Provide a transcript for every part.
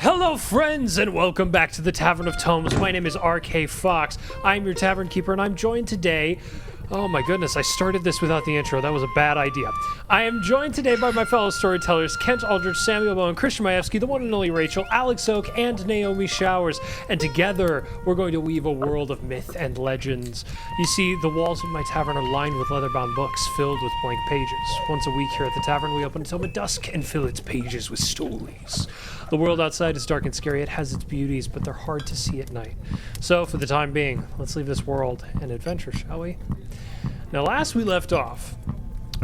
Hello, friends, and welcome back to the Tavern of Tomes. My name is RK Fox. I'm your tavern keeper, and I'm joined today... Oh my goodness, I started this without the intro. That was a bad idea. I am joined today by my fellow storytellers, Kent Aldrich, Samuel Bowen, Christian Majewski, the one and only Rachel, Alex Oak, and Naomi Showers. And together, we're going to weave a world of myth and legends. You see, the walls of my tavern are lined with leather-bound books filled with blank pages. Once a week here at the tavern, we open a tome at dusk and fill its pages with stories. The world outside is dark and scary. It has its beauties, but they're hard to see at night. So, for the time being, let's leave this world and adventure, shall we? Now, last we left off,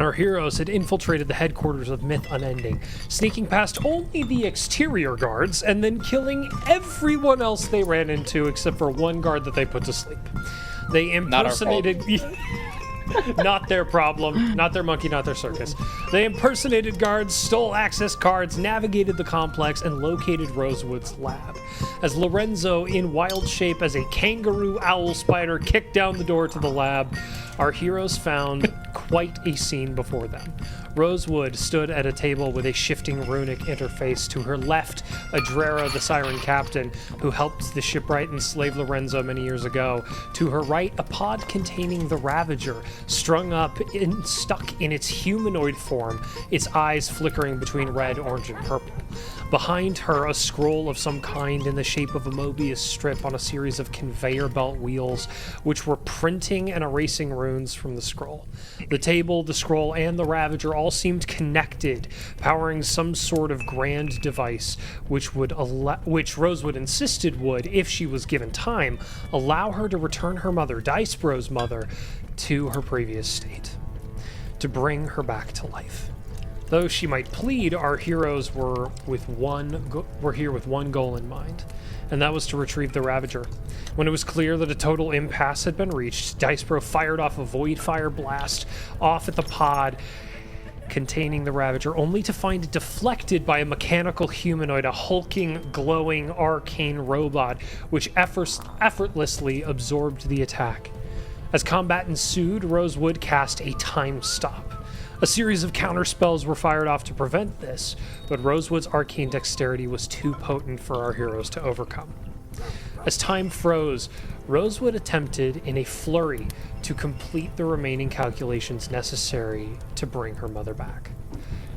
our heroes had infiltrated the headquarters of Myth Unending, sneaking past only the exterior guards and then killing everyone else they ran into except for one guard that they put to sleep. They impersonated... Not their problem, not their monkey, not their circus. They impersonated guards, stole access cards, navigated the complex, and located Rosewood's lab. As Lorenzo, in wild shape as a kangaroo owl spider, kicked down the door to the lab, our heroes found quite a scene before them. Rosewood stood at a table with a shifting runic interface. To her left, Adrera, the Siren Captain, who helped the shipwright enslave Lorenzo many years ago. To her right, a pod containing the Ravager, stuck in its humanoid form, its eyes flickering between red, orange, and purple. Behind her, a scroll of some kind in the shape of a Mobius strip on a series of conveyor belt wheels, which were printing and erasing runes from the scroll. The table, the scroll, and the Ravager all seemed connected, powering some sort of grand device, which Rosewood insisted would, if she was given time, allow her to return her mother, Dicebro's mother, to her previous state, to bring her back to life. Though she might plead, our heroes were here with one goal in mind, and that was to retrieve the Ravager. When it was clear that a total impasse had been reached, Dicebro fired off a void fire blast off at the pod containing the Ravager, only to find it deflected by a mechanical humanoid, a hulking, glowing, arcane robot, which effortlessly absorbed the attack. As combat ensued, Rosewood cast a time stop. A series of counterspells were fired off to prevent this, but Rosewood's arcane dexterity was too potent for our heroes to overcome. As time froze, Rosewood attempted in a flurry to complete the remaining calculations necessary to bring her mother back.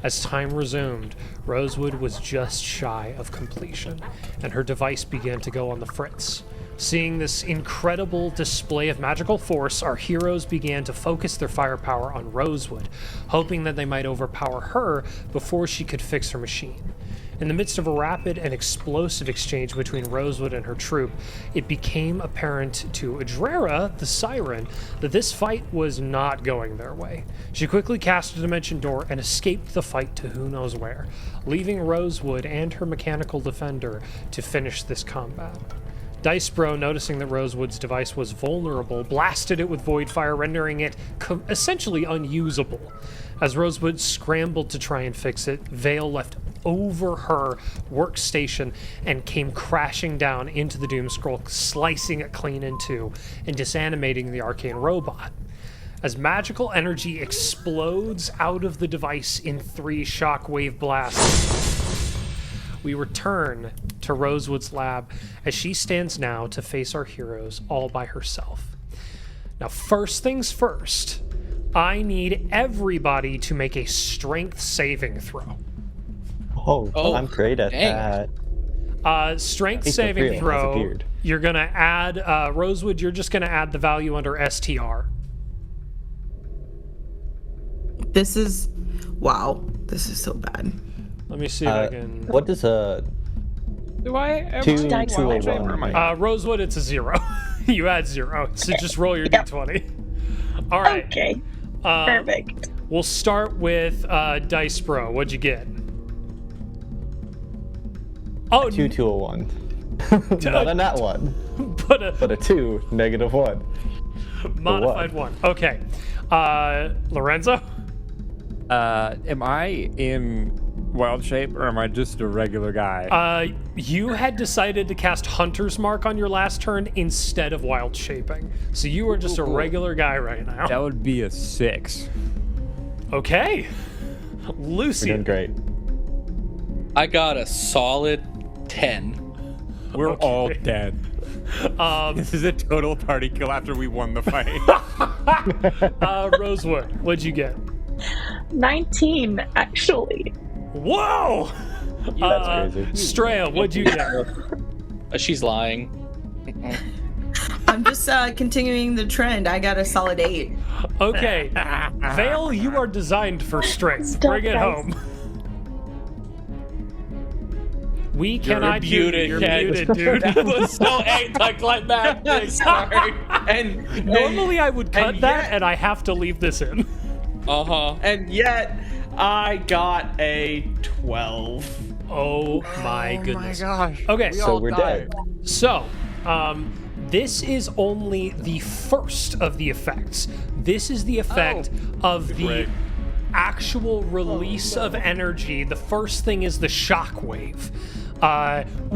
As time resumed, Rosewood was just shy of completion, and her device began to go on the fritz. Seeing this incredible display of magical force, our heroes began to focus their firepower on Rosewood, hoping that they might overpower her before she could fix her machine. In the midst of a rapid and explosive exchange between Rosewood and her troop, it became apparent to Adrera, the Siren, that this fight was not going their way. She quickly cast a dimension door and escaped the fight to who knows where, leaving Rosewood and her mechanical defender to finish this combat. Dicebro, noticing that Rosewood's device was vulnerable, blasted it with void fire, rendering it essentially unusable. As Rosewood scrambled to try and fix it, Veil left over her workstation and came crashing down into the Doom Scroll, slicing it clean in two and disanimating the arcane robot. As magical energy explodes out of the device in 3 shockwave blasts, we return to Rosewood's lab as she stands now to face our heroes all by herself. Now, first things first, I need everybody to make a strength saving throw. Oh, I'm great at that. Strength saving throw, you're going to add, Rosewood, you're just going to add the value under STR. This is so bad. Let me see if I can... What does a... Do I ever... 2, 2, 1. Rosewood, it's a 0. You add 0, so just roll your d20. All right. Okay. Perfect. We'll start with Dicebro. What'd you get? Oh, 2, 2, 1. Not a nat 1. But a 2, -1. Modified 1. Okay. Lorenzo? Am I in wild shape, or am I just a regular guy? You had decided to cast Hunter's Mark on your last turn instead of wild shaping. So you are just a regular guy right now. That would be a 6. Okay. Lucy. You're doing great. I got a solid 10. We're all dead. This is a total party kill after we won the fight. Rosewood, what'd you get? 19, actually. Whoa! That's crazy. Straya, what'd you get? She's lying. I'm just continuing the trend. I got a solid 8. Okay. Vale, you are designed for strength. Stop, Bring it guys. home. We cannot hear you. muted, You're Ken. muted, dude. That was so anticlimactic. Sorry. And Normally I would cut and that, yet- and I have to leave this in. and yet I got a 12. Oh my goodness. gosh. Okay, So we're dead. So, this is only the first of the effects. This is the effect of the Great. actual release of energy. The first thing is the shockwave.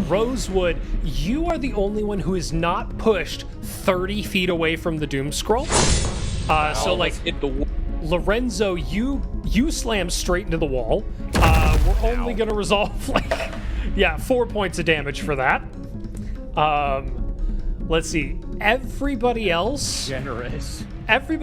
Rosewood, you are the only one who is not pushed 30 feet away from the doom scroll. So like Hit the wall. Lorenzo, you slam straight into the wall. We're only gonna resolve 4 points of damage for that. Let's see. Everybody else, Generous. I'm very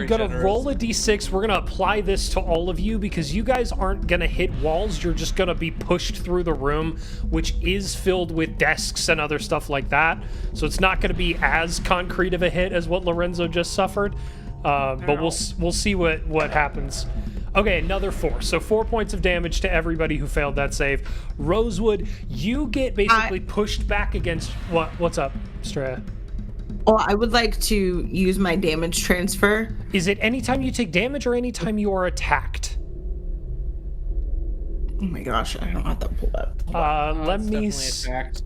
gonna generous. roll a d6. We're gonna apply this to all of you because you guys aren't gonna hit walls. You're just gonna be pushed through the room, which is filled with desks and other stuff like that. So it's not gonna be as concrete of a hit as what Lorenzo just suffered. But we'll see what happens. Okay, another 4. So 4 points of damage to everybody who failed that save. Rosewood, you get basically pushed back against what's up, Straya? Well, I would like to use my damage transfer. Is it anytime you take damage or anytime you are attacked? Oh my gosh, I don't have to pull that. Let It's me definitely attacked.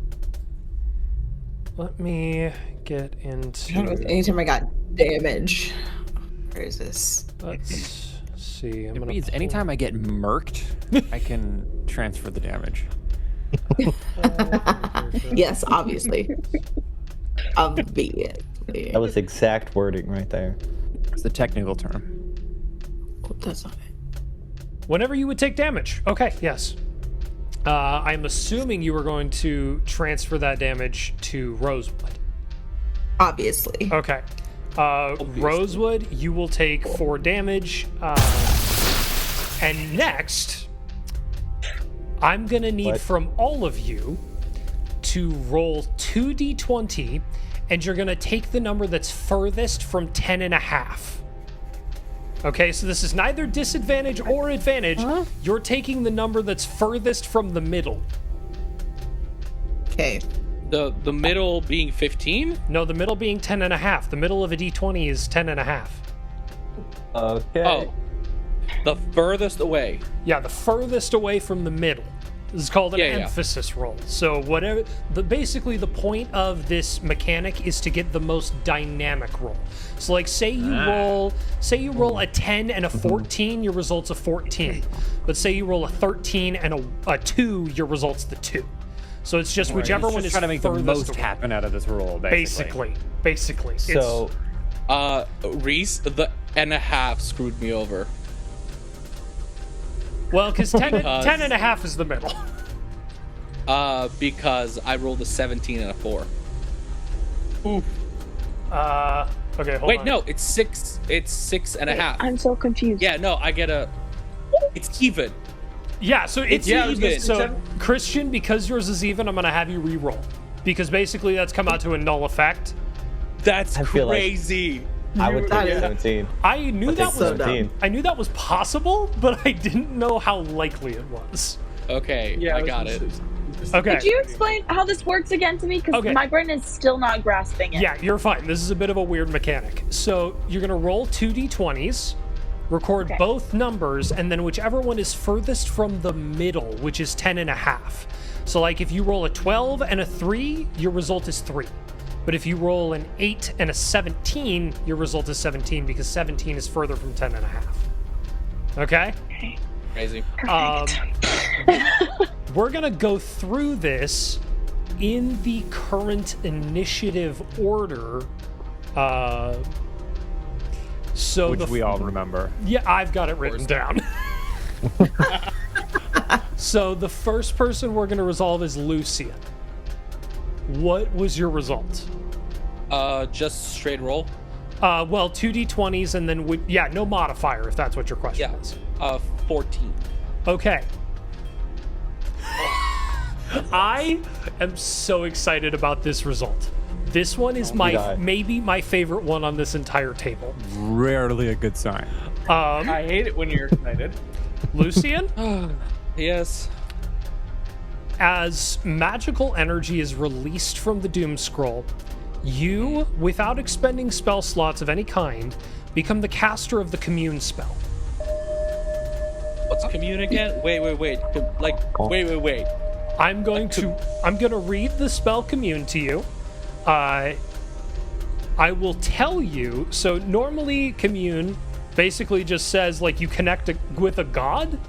let me get I don't know if into. anytime I got damage. Where is this? Let's see. I'm It gonna means pull- anytime I get murked, I can transfer the damage. Yes, obviously. Obviously. That was exact wording right there. It's the technical term. Oh, that's not it. Whenever you would take damage. Okay, yes. I'm assuming you were going to transfer that damage to Rosewood. Obviously. Okay. Rosewood, you will take 4 damage. And next, I'm going to need What? from all of you to roll 2d20, and you're going to take the number that's furthest from 10.5. Okay, so this is neither disadvantage or advantage. You're taking the number that's furthest from the middle. Okay. The middle being 15? No, the middle being 10.5. The middle of a d20 is 10.5. Okay. Oh. The furthest away. Yeah, the furthest away from the middle. This is called an Yeah. emphasis roll. So whatever basically the point of this mechanic is to get the most dynamic roll. So like say you roll a 10 and a 14, your result's a 14. But say you roll a 13 and a 2, your result's the 2. So it's just whichever It's one just is trying to make the furthest most away. happen out of this roll, basically. Basically. So Reese, the and a half screwed me over. Well, because 10.5 is the middle. Because I rolled a 17 and a 4. Okay, hold Wait, on. no, it's 6. It's 6 and a half. I'm so confused. Yeah, no, I get a. It's even. Yeah, so it's Yeah, even. So seven. Christian, because yours is even, I'm gonna have you re-roll because basically that's come out to a null effect. That's I feel like- crazy. I would That take is- 17. I knew that so was dumb. I knew that was possible, but I didn't know how likely it was. Okay, I got it. Okay. Could you explain how this works again to me? Because Okay. my brain is still not grasping it. Yeah, you're fine. This is a bit of a weird mechanic. So you're gonna roll 2d20s, record Okay. both numbers, and then whichever one is furthest from the middle, which is 10.5. So like if you roll a 12 and a 3, your result is 3. But if you roll an 8 and a 17, your result is 17 because 17 is further from 10.5. Okay? Crazy. We're gonna go through this in the current initiative order. So Which we all remember. Yeah, I've got it written down. So the first person we're going to resolve is Lucian. What was your result? Just straight roll. Well, 2d20s and then no modifier if that's what your question is. 14. Okay. I am so excited about this result. This one is maybe my favorite one on this entire table. Rarely a good sign. I hate it when you're excited. Lucian? Yes. As magical energy is released from the Doom Scroll, you, without expending spell slots of any kind, become the caster of the Commune spell. What's commune again? Wait. Wait. I'm gonna read the spell Commune to you. I will tell you. So normally Commune basically just says like you connect with a god.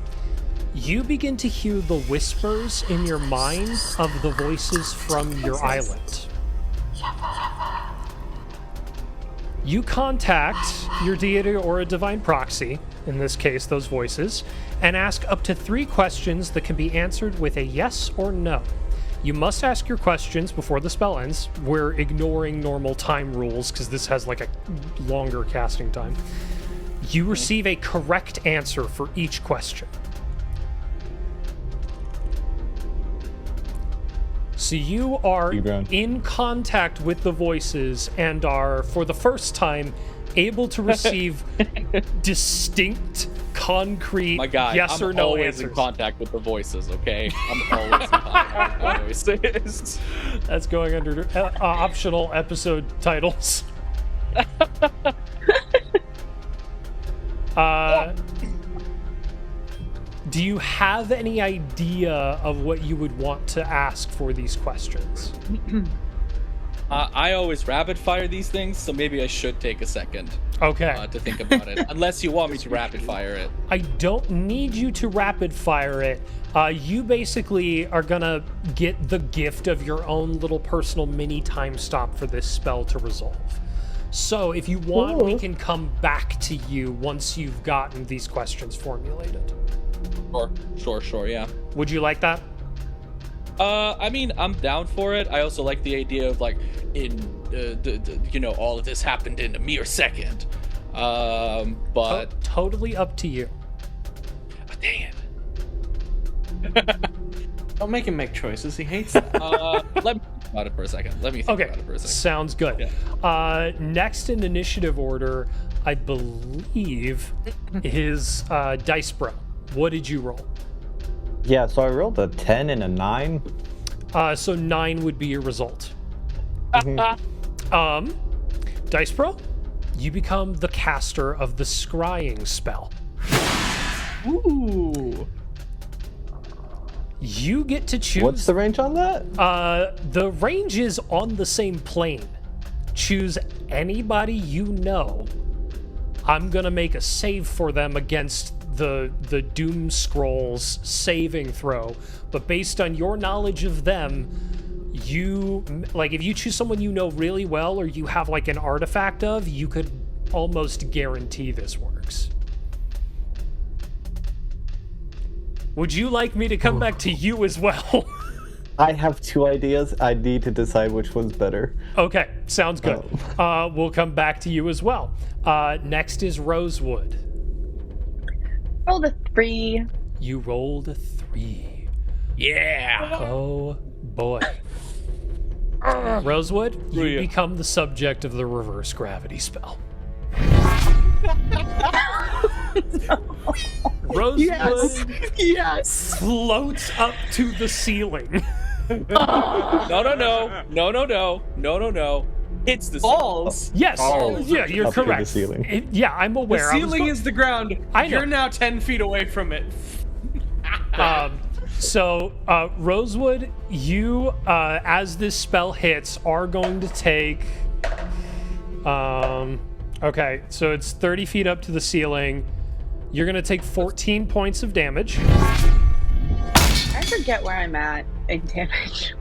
You begin to hear the whispers in your mind of the voices from your island. You contact your deity or a divine proxy, in this case those voices, and ask up to 3 questions that can be answered with a yes or no. You must ask your questions before the spell ends. We're ignoring normal time rules because this has like a longer casting time. You receive a correct answer for each question. So you are in contact with the voices and are, for the first time, able to receive distinct, concrete yes or no answers. I'm always in contact with the voices, okay? I'm always in contact with the voices. That's going under optional episode titles. Do you have any idea of what you would want to ask for these questions? I always rapid fire these things, so maybe I should take a second to think about it. Unless you want me to rapid fire it. I don't need you to rapid fire it. You basically are gonna get the gift of your own little personal mini time stop for this spell to resolve. So if you want, we can come back to you once you've gotten these questions formulated. Sure, yeah. Would you like that? I mean, I'm down for it. I also like the idea of like, all of this happened in a mere second. But totally up to you. Dang it. Don't make him make choices. He hates that. Let me think about it for a second. Sounds good. Yeah. Next in initiative order, I believe, is Dice Bro. What did you roll? Yeah, so I rolled a 10 and a 9. So 9 would be your result. Dice Pro, you become the caster of the scrying spell. Ooh. You get to choose. What's the range on that? The range is on the same plane. Choose anybody you know. I'm gonna make a save for them against the Doom Scrolls saving throw, but based on your knowledge of them, you like if you choose someone you know really well or you have like an artifact of, you could almost guarantee this works. Would you like me to come back to you as well? I have 2 ideas. I need to decide which one's better. Okay, sounds good. We'll come back to you as well. Next is Rosewood. Rolled a 3. You rolled a 3. Yeah. Oh boy. Rosewood, you become the subject of the reverse gravity spell. Rosewood floats up to the ceiling. No. It's the balls. Yes. Yeah, you're up to correct. the ceiling. Yeah, I'm aware. The ceiling is the ground. I know. You're now 10 feet away from it. So, Rosewood, you, as this spell hits, are going to take... okay, so it's 30 feet up to the ceiling. You're going to take 14 points of damage. I forget where I'm at in damage.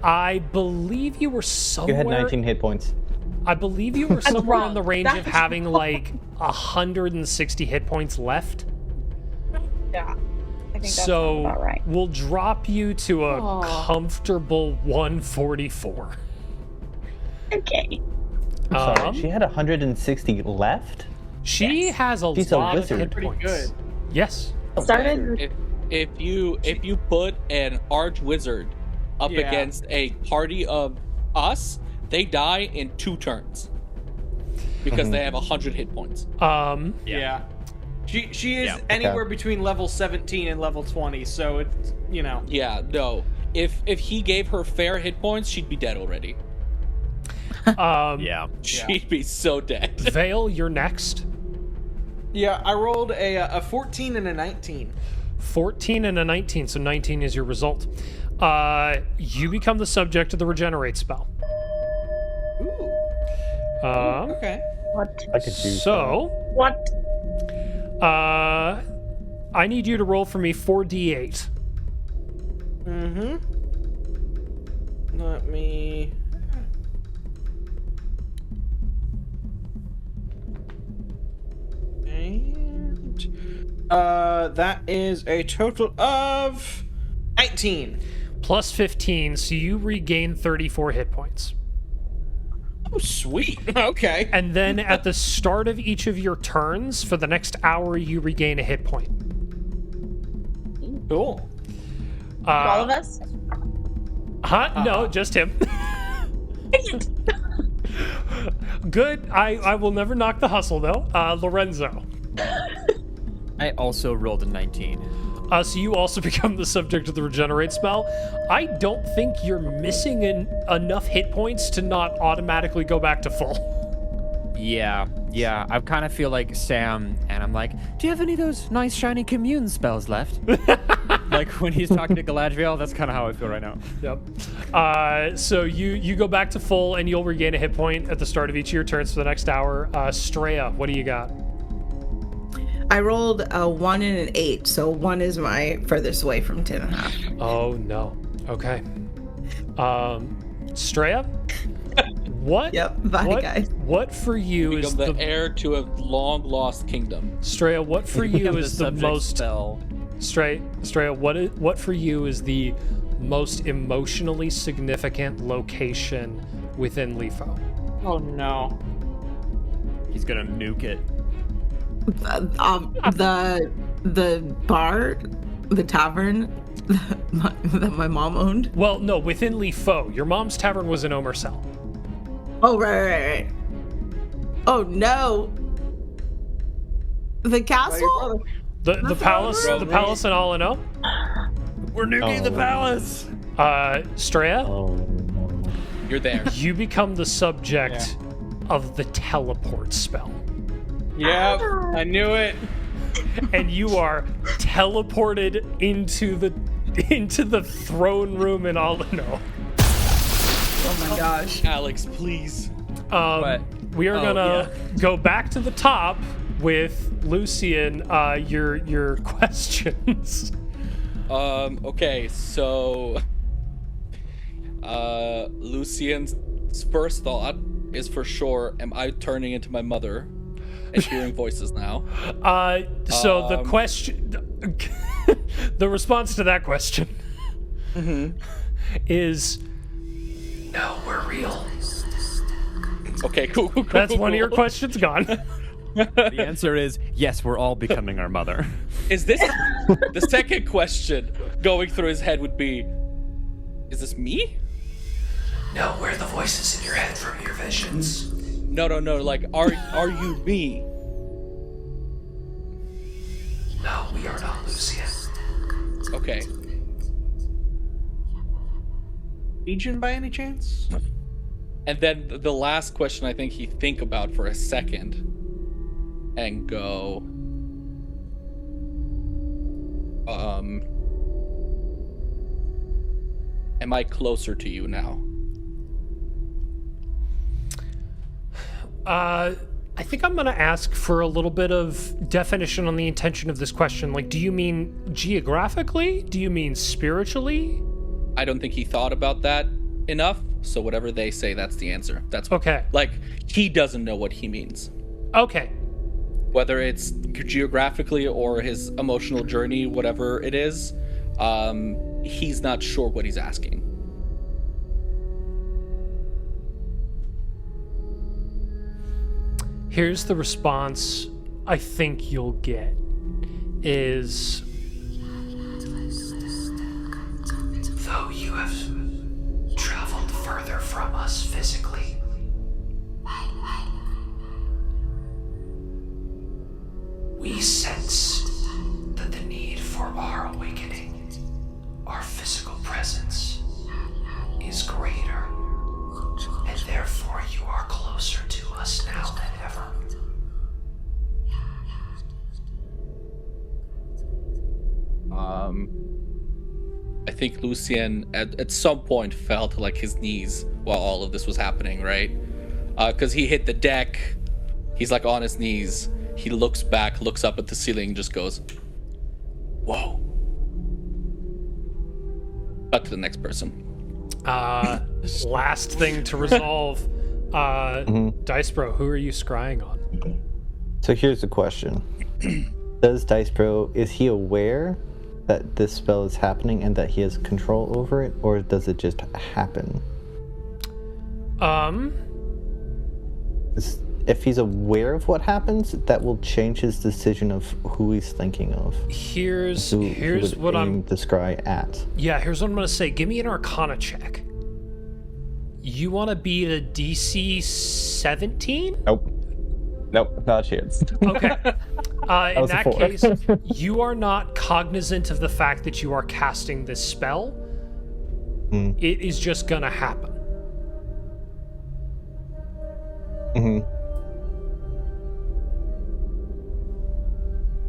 I believe you were somewhere... You had 19 hit points. I believe you were somewhere in the range of That's having like 160 hit points left. Yeah. think that sounds about right. we'll drop you to a comfortable 144. Okay. Sorry, she had 160 left? She has a She's a lot of wizard. hit Pretty points. good. Yes. Started. If you put an arch-wizard up Yeah. against a party of us, they die in 2 turns. Because they have 100 hit points. Yeah. She is Yeah. anywhere between level 17 and level 20, so it's, you know. Yeah, no. If he gave her fair hit points, she'd be dead already. Yeah. She'd be so dead. Vale, you're next. Yeah, I rolled a 14 and a 19. 14 and a 19, so 19 is your result. You become the subject of the regenerate spell. Ooh. Okay. What? I could choose. So, What? I need you to roll for me 4d8. Mm-hmm. Let me... And... that is a total of 19. Plus 15, so you regain 34 hit points. Oh, sweet. Okay. And then at the start of each of your turns, for the next hour, you regain a hit point. Cool. All of us? Huh? No, just him. Good. I will never knock the hustle, though. Lorenzo. I also rolled a 19. So you also become the subject of the regenerate spell. I don't think you're missing enough hit points to not automatically go back to full. Yeah. I kind of feel like Sam, and I'm like, do you have any of those nice shiny commune spells left? Like when he's talking to Galadriel, that's kind of how I feel right now. Yep. So you go back to full, and you'll regain a hit point at the start of each of your turns for the next hour. Straya, what do you got? I rolled a 1 and an 8, so 1 is my furthest away from 10.5. Oh no. Okay. Straya? What? Yep, bye, guys. What for you is Become the heir to a long-lost kingdom. Straya, what for you is the subject most spell. Straya, what for you is the most emotionally significant location within Lifo? Oh, no. He's gonna nuke it. The bar, the tavern that my mom owned. Well, no, within Lifo. Your mom's tavern was in Omersell. Oh, right. Oh, no. The castle? The palace, the palace in Alano. We're nuking the palace. Straya, Oh. You're there. you become the subject of the teleport spell. Yep, I knew it. And you are teleported into the throne room in Alano. Oh my gosh. Alex, please. We are gonna go back to the top with Lucian. Your questions. Okay, so Lucian's first thought is for sure, am I turning into my mother and hearing voices now? So the question, the response to that question is, no, we're real. Okay, cool. That's one of your questions gone. The answer is yes, we're all becoming our mother. Is this the second question going through his head would be, is this me? No, we're the voices in your head from your visions. No, like, are you me? No, we are not Lucian. Okay. Legion by any chance? And then the last question I think he'd think about for a second and go, am I closer to you now? I think I'm going to ask for a little bit of definition on the intention of this question. Like, do you mean geographically? Do you mean spiritually? I don't think he thought about that enough, so whatever they say, that's the answer. That's Okay. Like, he doesn't know what he means. Okay. whether it's geographically or his emotional journey, whatever it is, he's not sure what he's asking. Here's the response I think you'll get is, though you have traveled further from us physically, we sense that the need for our awakening, our physical presence, is greater, and therefore you are closer to us now than ever. I think Lucien at some point fell to like his knees while all of this was happening, right? Because he hit the deck. He's like on his knees. He looks back, looks up at the ceiling, and just goes, "Whoa." Up to the next person. Last thing to resolve. Dice Bro, who are you scrying on? So here's the question. Does Dice Bro, is he aware that this spell is happening and that he has control over it, or does it just happen? If he's aware of what happens, that will change his decision of who he's thinking of. Here's who what I'm to scry at. Yeah, here's what I'm gonna say. Give me an Arcana check. You want to beat a DC 17? Nope, not a chance. Okay. In that 4. case, you are not cognizant of the fact that you are casting this spell. It is just gonna happen.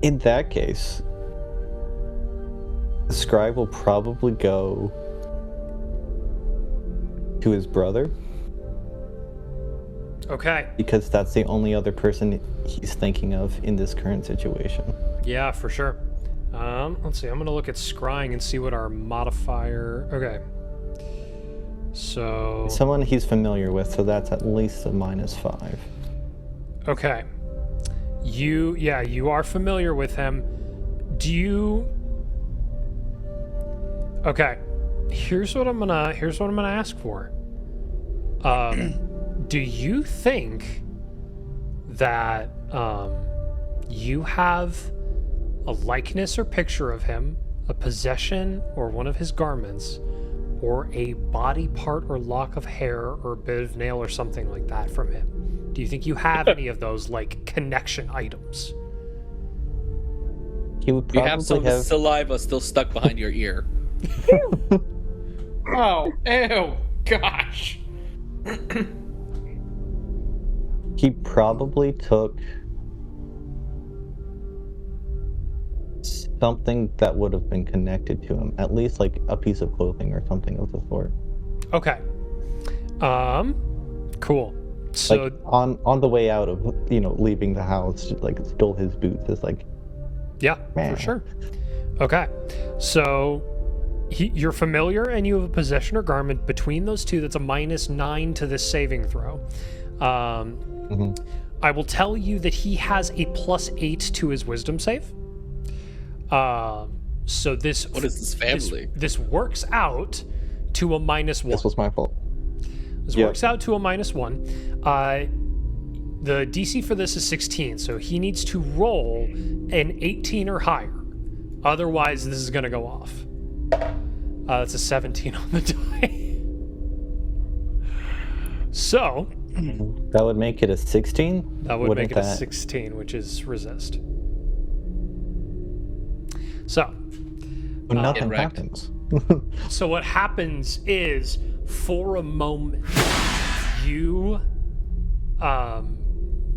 In that case, the scribe will probably go to his brother. Okay. Because that's the only other person he's thinking of in this current situation. Yeah, for sure. Let's see. I'm going to look at scrying and see what our modifier... Okay. So... Someone he's familiar with, so that's at least a -5. Okay. You are familiar with him. Do you... Okay. Here's what I'm gonna ask for. Do you think that you have a likeness or picture of him, a possession or one of his garments, or a body part or lock of hair or a bit of nail or something like that from him? Do you think you have any of those, like, connection items? He would You probably have some saliva still stuck behind your ear. Oh, ew, gosh. He probably took something that would have been connected to him, at least like a piece of clothing or something of the sort. Okay. Cool. So like on the way out of leaving the house, like stole his boots. It's like, yeah, man. For sure. Okay, so you're familiar and you have a possession or garment. Between those two, that's a -9 to this saving throw. I will tell you that he has a +8 to his wisdom save. So this... What is this family? This works out to a -1. This was my fault. This works out to a -1. The DC for this is 16, so he needs to roll an 18 or higher. Otherwise, this is going to go off. That's a 17 on the die. So... That would make it a 16? That would make it a 16, which is resist. So... But nothing happens. So what happens is, for a moment, you...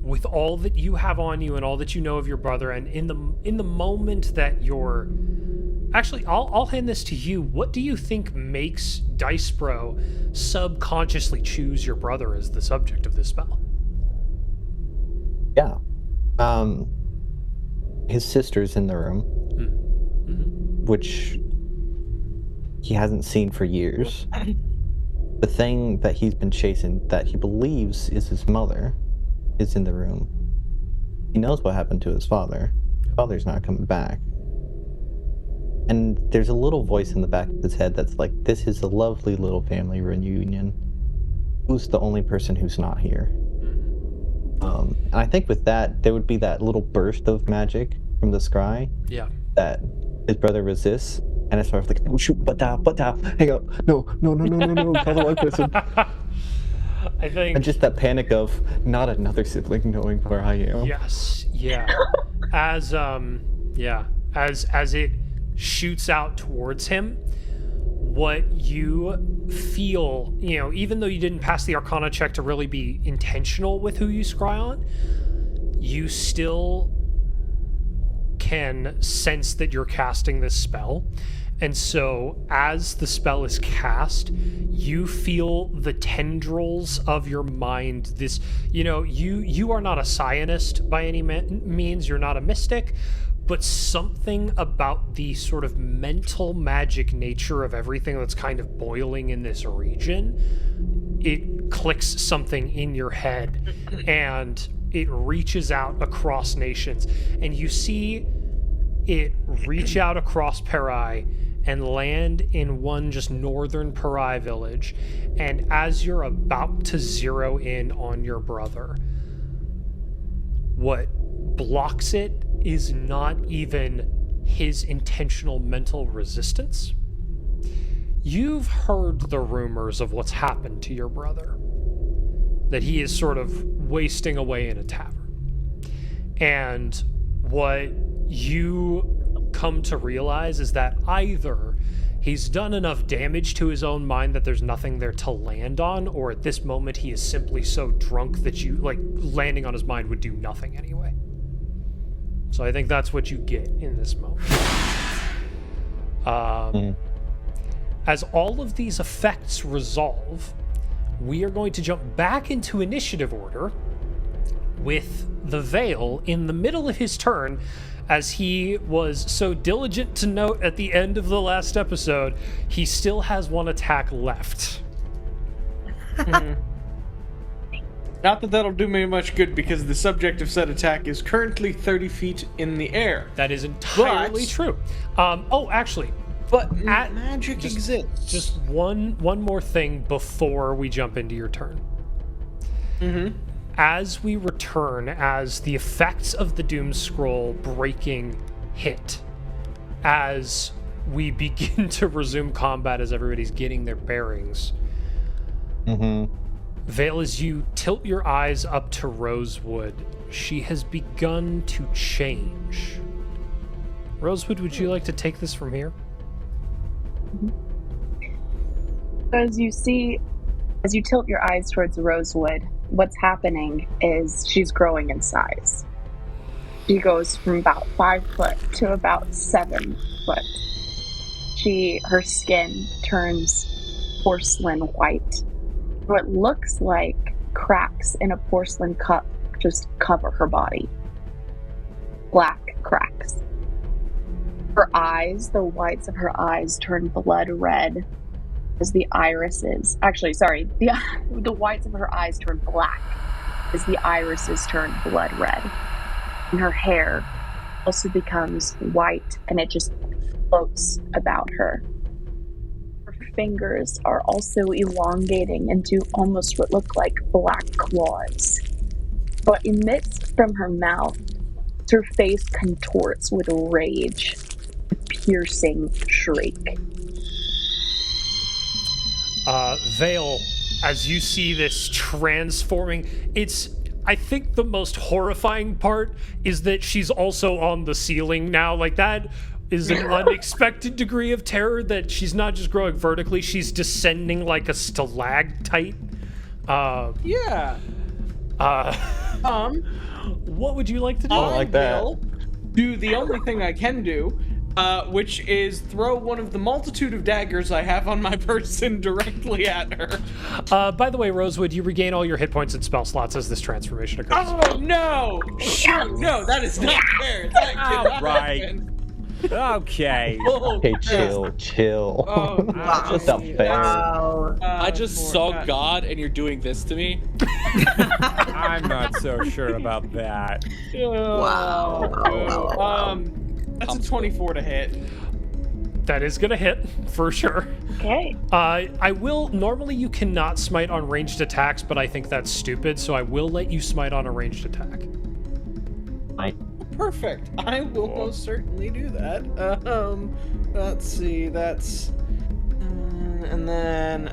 with all that you have on you and all that you know of your brother, and in the moment that you're... Actually, I'll hand this to you. What do you think makes Dice Bro subconsciously choose your brother as the subject of this spell? Yeah. His sister's in the room, which he hasn't seen for years. The thing that he's been chasing, that he believes is his mother, is in the room. He knows what happened to his father. His father's not coming back. And there's a little voice in the back of his head that's like, this is a lovely little family reunion. Who's the only person who's not here? And I think with that, there would be that little burst of magic from the scry that his brother resists. And it's sort of like, oh shoot, but down, hang up, no, tell the right person. I think. And just that panic of not another sibling knowing where I am. Yes, yeah. As it shoots out towards him, what you feel, even though you didn't pass the Arcana check to really be intentional with who you scry on, you still can sense that you're casting this spell. And so as the spell is cast, you feel the tendrils of your mind. This, you are not a scientist by any means. You're not a mystic, but something about the sort of mental magic nature of everything that's kind of boiling in this region, it clicks something in your head and it reaches out across nations. And you see it reach out across Parai and land in one just northern Parai village. And as you're about to zero in on your brother, what blocks it is not even his intentional mental resistance. You've heard the rumors of what's happened to your brother, that he is sort of wasting away in a tavern. And what you come to realize is that either he's done enough damage to his own mind that there's nothing there to land on, or at this moment he is simply so drunk that landing on his mind would do nothing anyway. So I think that's what you get in this moment. As all of these effects resolve, we are going to jump back into initiative order with the Veil in the middle of his turn. As he was so diligent to note at the end of the last episode, he still has one attack left. Not that that'll do me much good because the subject of said attack is currently 30 feet in the air. That is entirely true. Actually, but magic exists. Just one more thing before we jump into your turn. As we return, as the effects of the Doom Scroll breaking hit, as we begin to resume combat, as everybody's getting their bearings, Vale, as you tilt your eyes up to Rosewood, she has begun to change. Rosewood, would you like to take this from here? As you tilt your eyes towards Rosewood, what's happening is she's growing in size. She goes from about 5 foot to about 7 foot. Her skin turns porcelain white. What looks like cracks in a porcelain cup just cover her body. Black cracks. Her eyes, the whites of her eyes turn blood red as the irises, the whites of her eyes turn black as the irises turn blood red. And her hair also becomes white and it just floats about her. Her fingers are also elongating into almost what look like black claws. What emits from her mouth, her face contorts with rage, a piercing shriek. Vale, as you see this transforming, I think the most horrifying part is that she's also on the ceiling now. Like, that is an unexpected degree of terror, that she's not just growing vertically, she's descending like a stalactite. What would you like to do? I like that. Will do the only thing I can do, which is throw one of the multitude of daggers I have on my person directly at her. By the way, Rosewood, you regain all your hit points and spell slots as this transformation occurs. Oh, no! No, that is not fair. That cannot happen. Okay. Okay, chill. Oh, Just a fair. I just saw God, and you're doing this to me. I'm not so sure about that. Wow. That's a 24 to hit. That is gonna hit for sure. Okay. I will. Normally, you cannot smite on ranged attacks, but I think that's stupid, so I will let you smite on a ranged attack. Perfect. I will most certainly do that. Let's see. That's and then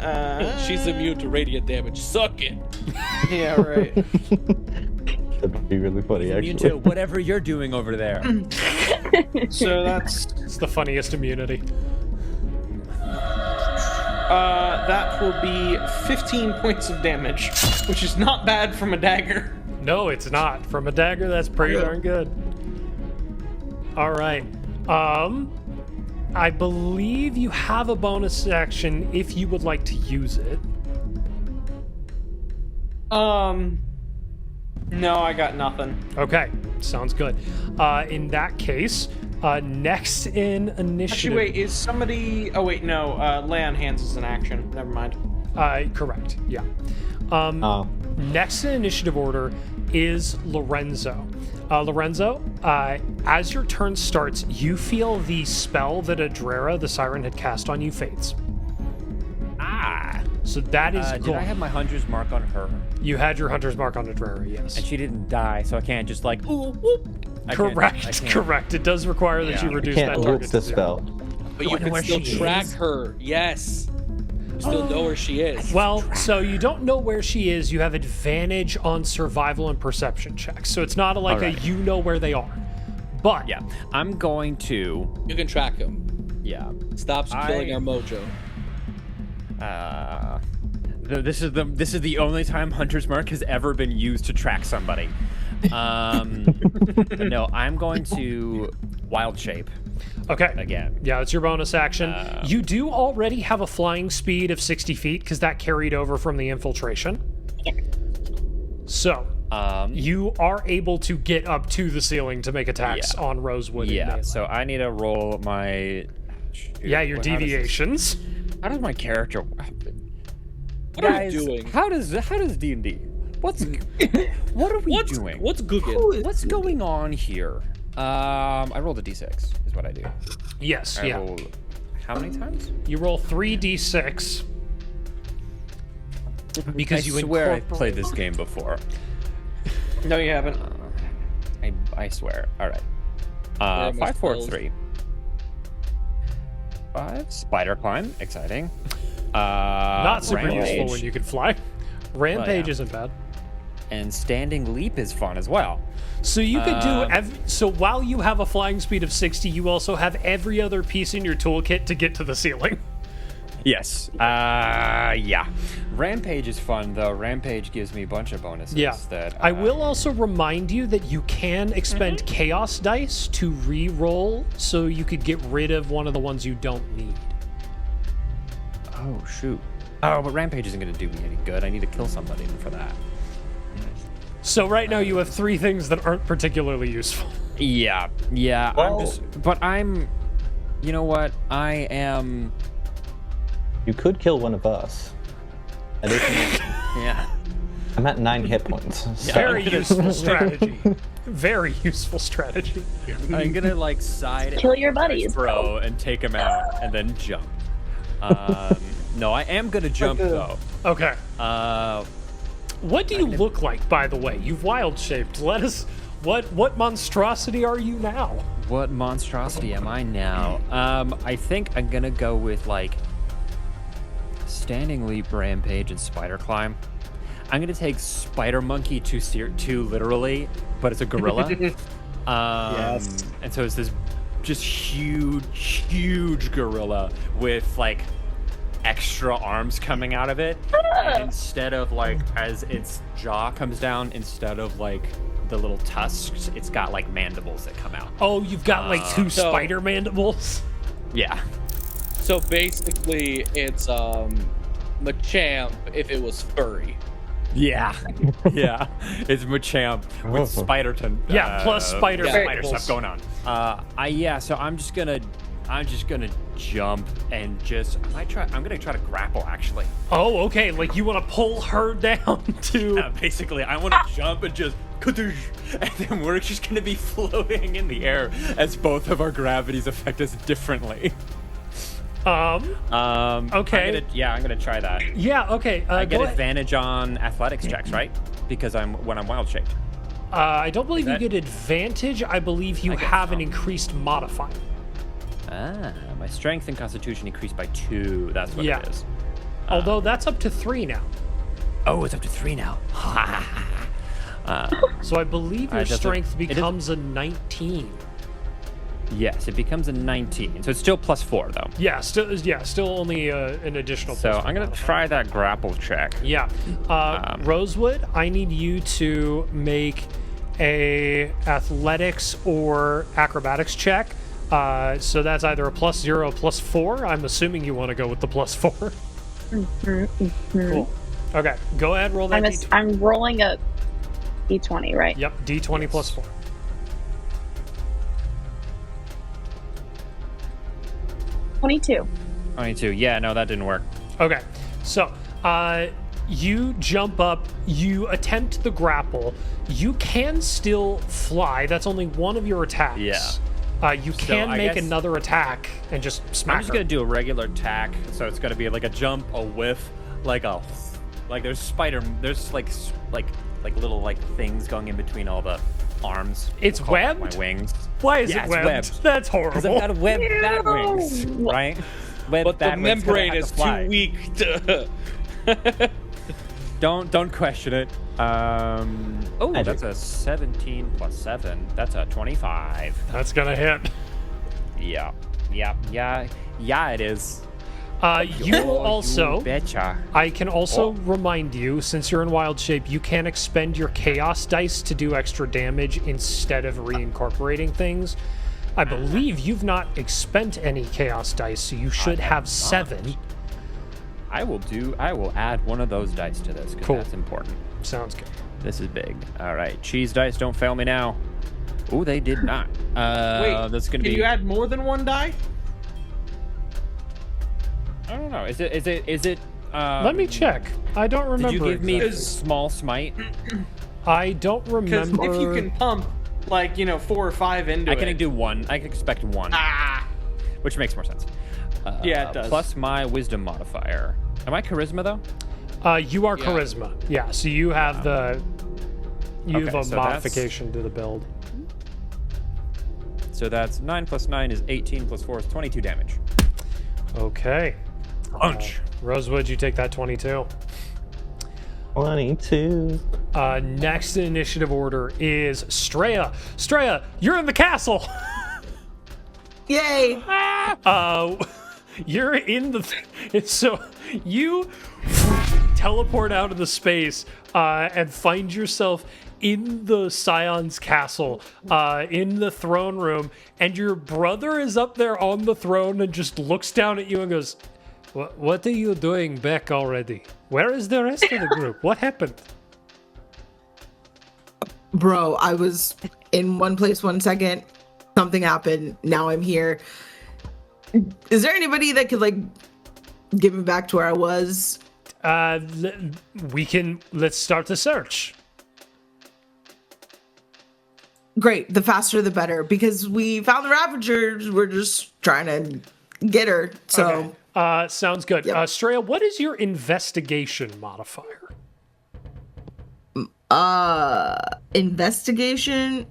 She's immune to radiant damage. Suck it. yeah, right. That'd be really funny, Immune actually. to whatever you're doing over there. So that's It's the funniest immunity. that will be 15 points of damage, which is not bad from a dagger. No, it's not. From a dagger, that's pretty darn good. All right. I believe you have a bonus action if you would like to use it. No, I got nothing. Okay, sounds good. In that case, next in initiative. Actually, wait, is somebody... Oh, wait, no. Lay on hands is an action. Never mind. Correct, yeah. Oh. Next in initiative order is Lorenzo. Lorenzo, as your turn starts, you feel the spell that Adrera, the siren, had cast on you fades. So that is Did gone. I have my hunter's mark on her? You had your hunter's mark on Adrera, yes. And she didn't die, so I can't just like, ooh, whoop. I can't. Correct. It does require that you You reduce can't that whoop target the to 0. spell. But you can still track her. Yes. You still know where she is. Well, so you don't know where she is. You have advantage on survival and perception checks. So it's not like Alright. a you know where they are. But Yeah, I'm going to, You can track him. yeah. Stops killing our mojo. This is the only time Hunter's Mark has ever been used to track somebody. No, I'm going to Wild Shape okay. again. Yeah, it's your bonus action. You do already have a flying speed of 60 feet because that carried over from the infiltration. So, you are able to get up to the ceiling to make attacks on Rosewood. and Yeah, melee. so I need to roll my... Yeah, your deviations. How does my character... What are you doing? How does D&D? What are we doing? What's Google? What's going on here? I rolled a d6 is what I do. Yes, I yeah. roll how many times? You roll 3d6 because I you swear I've incorporate- played this game before. No, you haven't. I swear. All right. Where are my 5, 4, spells? 3. 5. Spider climb, exciting. Not super Rampage. useful when you can fly. Rampage yeah. isn't bad. And standing leap is fun as well. So you could do so while you have a flying speed of 60, you also have every other piece in your toolkit to get to the ceiling. Yes. Yeah. Rampage is fun though. Rampage gives me a bunch of bonuses. Yeah. That I will also remind you that you can expend chaos dice to re-roll, so you could get rid of one of the ones you don't need. Oh shoot. Oh, but Rampage isn't going to do me any good. I need to kill somebody for that. So right now you have 3 things that aren't particularly useful. Yeah. Yeah. Well- You know what? I am. You could kill one of us. Additionally, Yeah. I'm at 9 hit points. So. Very useful strategy. Very useful strategy. I'm gonna like side Kill your buddies, bro, and take him out, and then jump. No, I am gonna jump though. Okay. Uh, What do you look like, by the way? You've wild shaped. Let us. What monstrosity are you now? what monstrosity am I now? I think I'm gonna go with like standing leap, rampage, and spider climb. I'm gonna take spider monkey too literally, but it's a gorilla. Yes. And so it's this just huge gorilla with like extra arms coming out of it. And instead of like as its jaw comes down, instead of like the little tusks, it's got like mandibles that come out. Oh, you've got like 2 so- spider mandibles. Yeah. So basically, it's Machamp if it was furry. Yeah. Yeah. It's Machamp with Spiderton. Yeah, plus spider yeah. spider mandibles. stuff going on. So I'm just gonna jump and just I'm gonna try to grapple actually. Oh, okay. Like you want to pull her down to. Yeah, basically, I want to jump and just, and then we're just gonna be floating in the air as both of our gravities affect us differently. Okay. I'm gonna try that. Yeah. Okay. I get go ahead. advantage on athletics checks, right? Because I'm wild shaped. I don't believe you that- get advantage. I believe you I guess have so. an increased modifier. My strength and constitution increased by 2. That's what Yeah. it is. Although that's up to 3 now. Oh, it's up to 3 now. So I believe your It doesn't- strength it is- becomes a 19. Yes, it becomes a 19. So it's still +4 though. Yeah, still only an additional. So plus I'm gonna modifier. try that grapple check. Yeah, Rosewood, I need you to make a athletics or acrobatics check. So that's either a +0 or +4. I'm assuming you want to go with the +4. Cool. Okay, go ahead, roll that D20. I'm rolling a d20, right? Yep, D20 +4. 22. 22. Yeah, no, that didn't work. Okay, so you jump up, you attempt the grapple. You can still fly. That's only one of your attacks. Yeah. You can I make guess- another attack and just smack I'm just her. gonna do a regular attack, so it's gonna be like a jump, a whiff, like there's little like things going in between all the arms. It's Call it webbed? My wings. Why is Yeah, it it's webbed? webbed. That's Because I've horrible. got webbed bat wings, right? Webbed But the bat wings, 'cause I membrane have is to fly. too weak to. Don't question it. Oh, Magic. that's a 17 plus 7. That's a 25. That's gonna hit. Yeah, it is. You will also. You betcha. I can also remind you, since you're in wild shape, you can expend your chaos dice to do extra damage instead of reincorporating things. I believe you've not expent any chaos dice, so you should have 7. I will add one of those dice to this because Cool. that's important. Sounds good. This is big. All right, cheese dice, don't fail me now. Oh, they did not. Wait, that's gonna can be. you add more than one die? I don't know. Is it? Let me check. I don't remember. Did you give me exactly. small smite? I don't Because remember. if you can pump, 4 or 5 into I it. can do 1. I can expect 1. Ah! Which makes more sense. Yeah, it does. Plus my wisdom modifier. Am I charisma though? You are Yeah. charisma. Yeah, so you have the. You Okay, have a so modification to the build. So that's 9 plus 9 is 18 plus 4 is 22 damage. Okay. Punch. Rosewood, you take that 22. 22. Next in initiative order is Straya. Straya, you're in the castle. Yay! You're in the. So you teleport out of the space and find yourself in the Scion's castle, in the throne room, and your brother is up there on the throne and just looks down at you and goes, What are you doing back already? Where is the rest of the group? What happened? Bro, I was in one place 1 second. Something happened. Now I'm here. Is there anybody that could get me back to where I was? Let's start the search. Great. The faster the better. Because we found the Ravagers. We're just trying to get her. So Okay. Sounds good. Yep. Straya, what is your investigation modifier? investigation.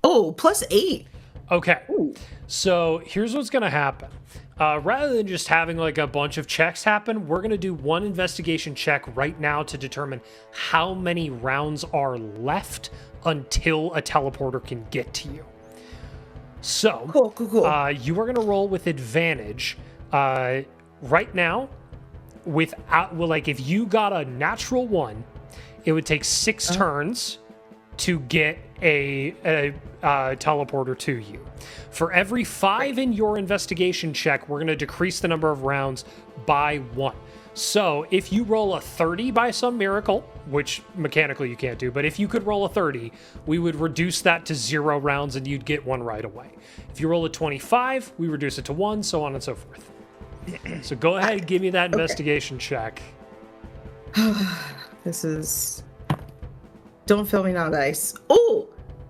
Oh, +8. Okay. So here's what's going to happen. Rather than just having a bunch of checks happen, we're going to do one investigation check right now to determine how many rounds are left until a teleporter can get to you. So, Cool. you are going to roll with advantage. Right now, if you got a natural 1, it would take 6 turns to get a teleporter to you. For every 5 in your investigation check, we're going to decrease the number of rounds by 1. So if you roll a 30 by some miracle, which mechanically you can't do, but if you could roll a 30, we would reduce that to 0 rounds and you'd get 1 right away. If you roll a 25, we reduce it to 1, so on and so forth. So go ahead and give me that investigation check. This is... Don't fail me now, dice. Oh!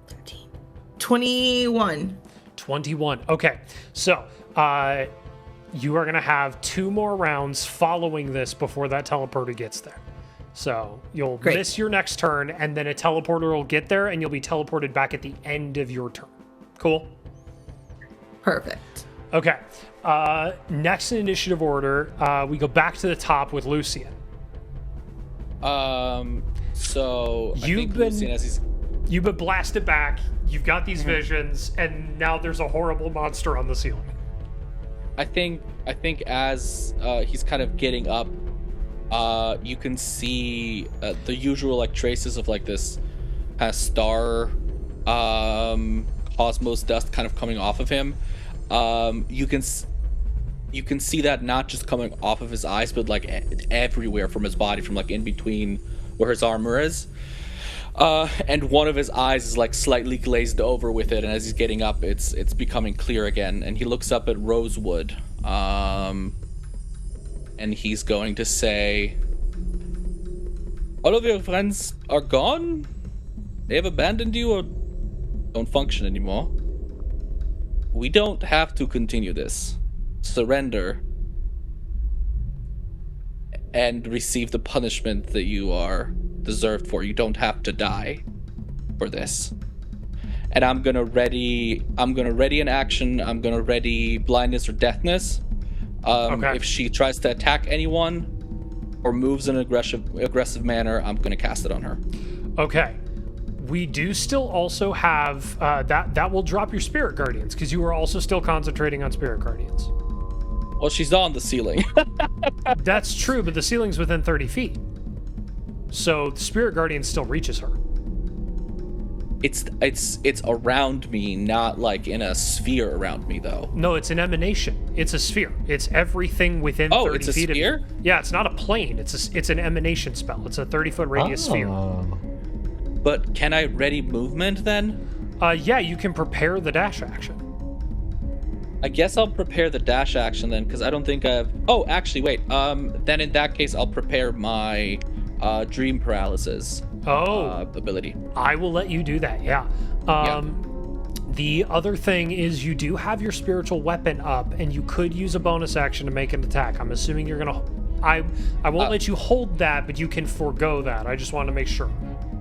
13. 21. 21. Okay, so you are going to have 2 more rounds following this before that teleporter gets there. So you'll miss your next turn, and then a teleporter will get there, and you'll be teleported back at the end of your turn. Cool? Perfect. Okay. Next in initiative order, we go back to the top with Lucian. So You've been blasted back. You've got these visions, and now there's a horrible monster on the ceiling. I think as he's kind of getting up, you can see the usual like traces of like this kind of star cosmos dust kind of coming off of him. You can see that not just coming off of his eyes, but like everywhere from his body, from like in between where his armor is. And one of his eyes is like slightly glazed over with it, and as he's getting up, it's becoming clear again. And he looks up at Rosewood, and he's going to say, "All of your friends are gone? They have abandoned you or don't function anymore? We don't have to continue this. Surrender and receive the punishment that you are deserved for. You don't have to die for this." And I'm gonna ready an action. I'm gonna ready blindness or deafness. If she tries to attack anyone or moves in an aggressive manner, I'm gonna cast it on her. Okay. We do still also have that will drop your spirit guardians, because you are also still concentrating on spirit guardians. Well, she's on the ceiling. That's true, but the ceiling's within 30 feet. So the spirit guardian still reaches her. It's around me, not like in a sphere around me, though. No, it's an emanation. It's a sphere. It's everything within 30 feet. Oh, it's a sphere? Yeah, it's not a plane. It's an emanation spell. It's a 30-foot radius sphere. But can I ready movement then? Yeah, you can prepare the dash action. I guess I'll prepare the dash action then, because I don't think I've... Oh, actually, wait. Then in that case, I'll prepare my dream paralysis ability. I will let you do that, yeah. The other thing is you do have your spiritual weapon up, and you could use a bonus action to make an attack. I'm assuming you're going to... I won't let you hold that, but you can forego that. I just want to make sure.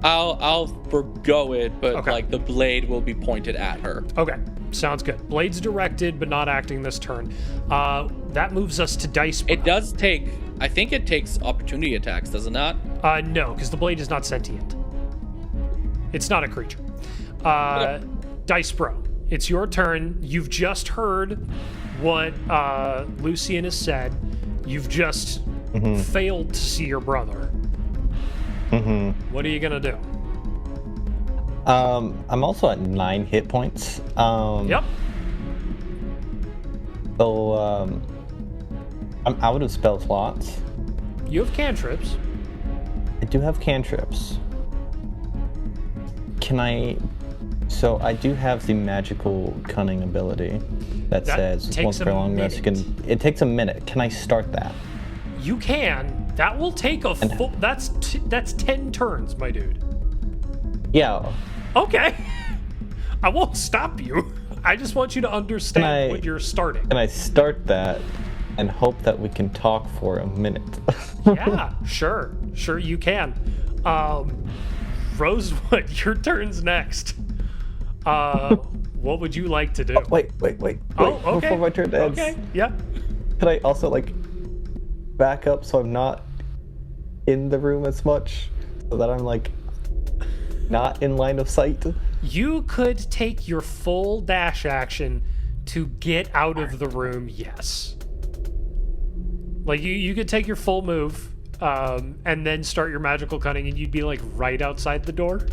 I'll forgo it, but like the blade will be pointed at her. Okay, sounds good. Blade's directed, but not acting this turn. That moves us to dice. It does take... I think it takes opportunity attacks, does it not? No, because the blade is not sentient. It's not a creature. Dice Bro, it's your turn. You've just heard what Lucian has said. You've just failed to see your brother. What are you gonna do? I'm also at 9 hit points. Yep. So I'm out of spell slots. You have cantrips. I do have cantrips. Can I... So I do have the magical cunning ability that says once per long rest you can... It takes a minute. Can I start that? You can. That will take a full... That's 10 turns, my dude. Yeah. Okay. I won't stop you. I just want you to understand what you're starting. Can I start that and hope that we can talk for a minute? Yeah, sure. Sure you can. Rosewood, your turn's next. What would you like to do? Oh, wait. Oh, okay. Before my turn ends. Okay, yeah. Can I also, back up so I'm not in the room as much? So that I'm, not in line of sight? You could take your full dash action to get out of the room, yes. You could take your full move, and then start your magical cunning, and you'd be, right outside the door.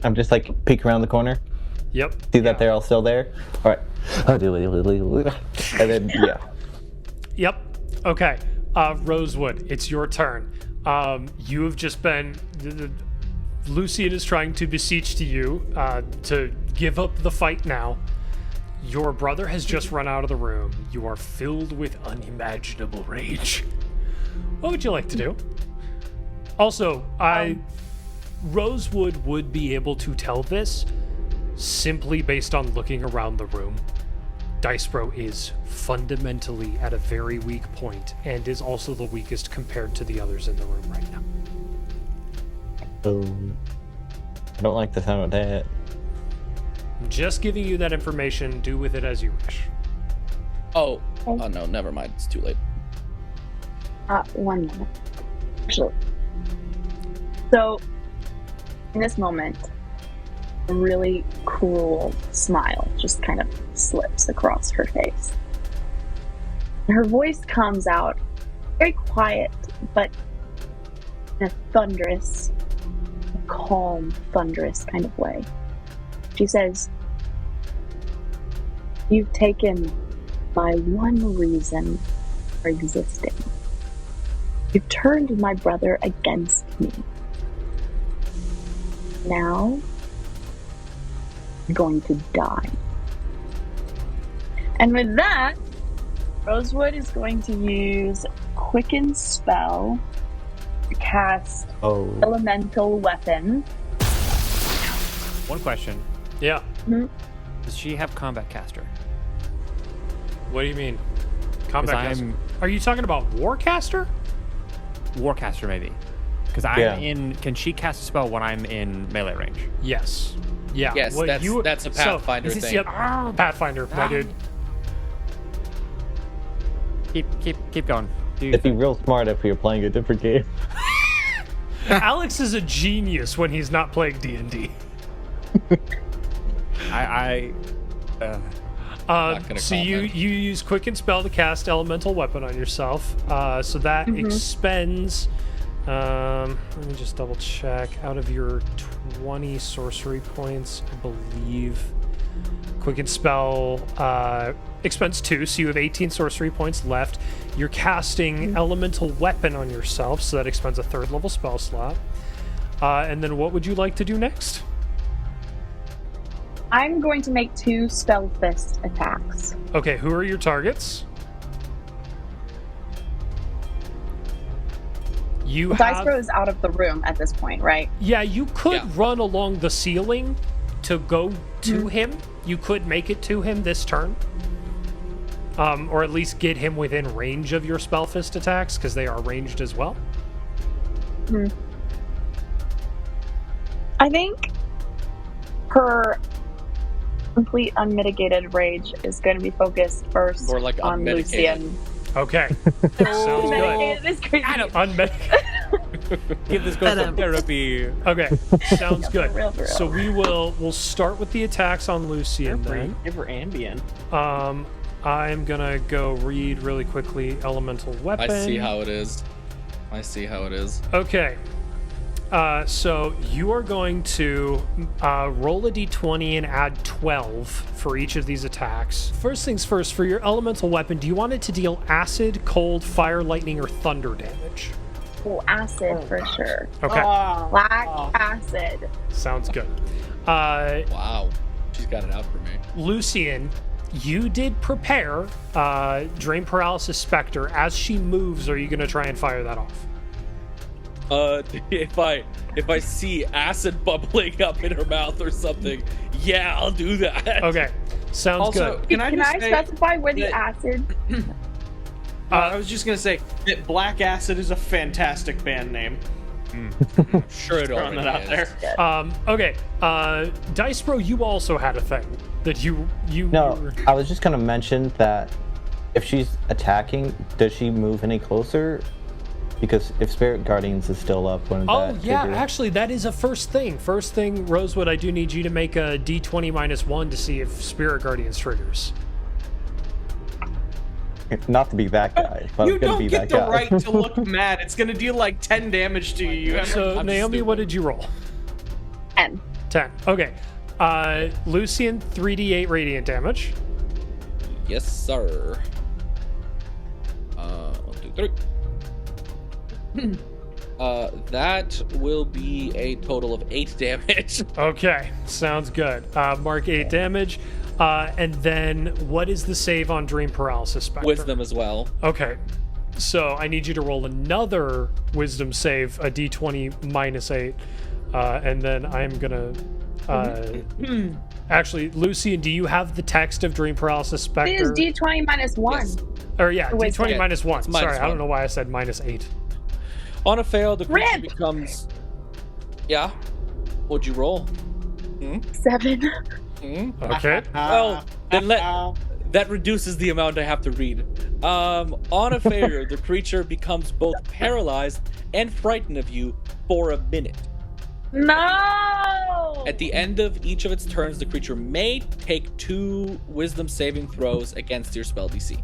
I'm just, peek around the corner. Yep. See that they're all still there? All right. And then, yeah. Yep. Okay. Rosewood, it's your turn. You have just been... Lucian is trying to beseech to you to give up the fight now. Your brother has just run out of the room. You are filled with unimaginable rage. What would you like to do? Also, Rosewood would be able to tell this simply based on looking around the room. Dicebro is fundamentally at a very weak point and is also the weakest compared to the others in the room right now. Oh, I don't like the sound of that. I'm just giving you that information. Do with it as you wish. Oh no, never mind. It's too late. 1 minute. Actually. So, in this moment, a really cruel smile just kind of slips across her face. Her voice comes out very quiet, but in a thunderous, calm, thunderous kind of way. She says, "You've taken my one reason for existing. You've turned my brother against me. Now, I'm going to die." And with that, Rosewood is going to use Quicken Spell to cast Elemental Weapon. One question. Yeah. Mhm. Does she have combat caster? What do you mean? Combat 'Cause caster? I'm- Are you talking about Warcaster? Warcaster, maybe. Because I'm Yeah. in... Can she cast a spell when I'm in melee range? Yes. Yeah. Yes, What that's a Pathfinder is this, thing. Yep. Pathfinder, my dude. Keep going. It'd be real smart if we were playing a different game. Alex is a genius when he's not playing D&D. Not gonna So you comment. use Quicken Spell to cast Elemental Weapon on yourself. So that expends... let me just double check. Out of your 20 sorcery points, I believe Quicken Spell expends 2, so you have 18 sorcery points left. You're casting Elemental Weapon on yourself, so that expends a 3rd level spell slot. And then what would you like to do next? I'm going to make 2 Spell Fist attacks. Okay, who are your targets? You have... Dicebro is out of the room at this point, right? Yeah, you could Yeah. run along the ceiling to go to him. You could make it to him this turn. Or at least get him within range of your Spell Fist attacks, because they are ranged as well. I think her complete unmitigated rage is going to be focused first More like on unmedicated. Lucian. Okay. Sounds good. Unmedicated is crazy. Give this girl some therapy. Okay, sounds good. For real. So we'll start with the attacks on Lucian then. Give her Ambien. I'm gonna go read really quickly Elemental Weapon. I see how it is. Okay. So you are going to roll a d20 and add 12 for each of these attacks. First things first, for your Elemental Weapon, do you want it to deal acid, cold, fire, lightning, or thunder damage? Well, acid for sure. Okay, Black acid. sounds good. Wow. She's got it out for me. Lucian, you did prepare Drain Paralysis Spectre. As she moves, are you going to try and fire that off? If I see acid bubbling up in her mouth or something, yeah, I'll do that. Okay, sounds Also, good. can I just say specify where the that- acid? I was just gonna say that Black Acid is a fantastic band name. Sure, it Throwing already that out is. there. Okay, Dicebro, you also had a thing that you No, were- I was just gonna mention that if she's attacking, does she move any closer? Because if Spirit Guardians is still up, when Oh that yeah, trigger? actually that is a first thing. First thing, Rosewood, I do need you to make a d20 -1 to see if Spirit Guardians triggers. Not to be that guy, but You I'm gonna don't be get that the guy. right to look mad. It's gonna deal like 10 damage to you. You have So I'm Naomi, stupid. what did you roll? 10. 10. Okay. Lucian, 3d8 radiant damage. Yes, sir. 1, 2, 3. That will be a total of 8 damage. Okay, sounds good. Mark 8 damage. And then what is the save on Dream Paralysis Spectre? Wisdom as well. Okay, so I need you to roll another Wisdom save, a d20 minus 8. And then I'm gonna... actually, Lucian, do you have the text of Dream Paralysis It Spectre? is D20 minus 1. Yes. Or yeah, Wisdom. d20 minus 1. It's minus Sorry, I 1. don't know why I said minus 8. On a fail, the creature Rip! becomes... Yeah? What'd you roll? 7. Okay. Well, then that reduces the amount I have to read. On a failure, the creature becomes both paralyzed and frightened of you for a minute. No! At the end of each of its turns, the creature may take 2 wisdom saving throws against your spell DC.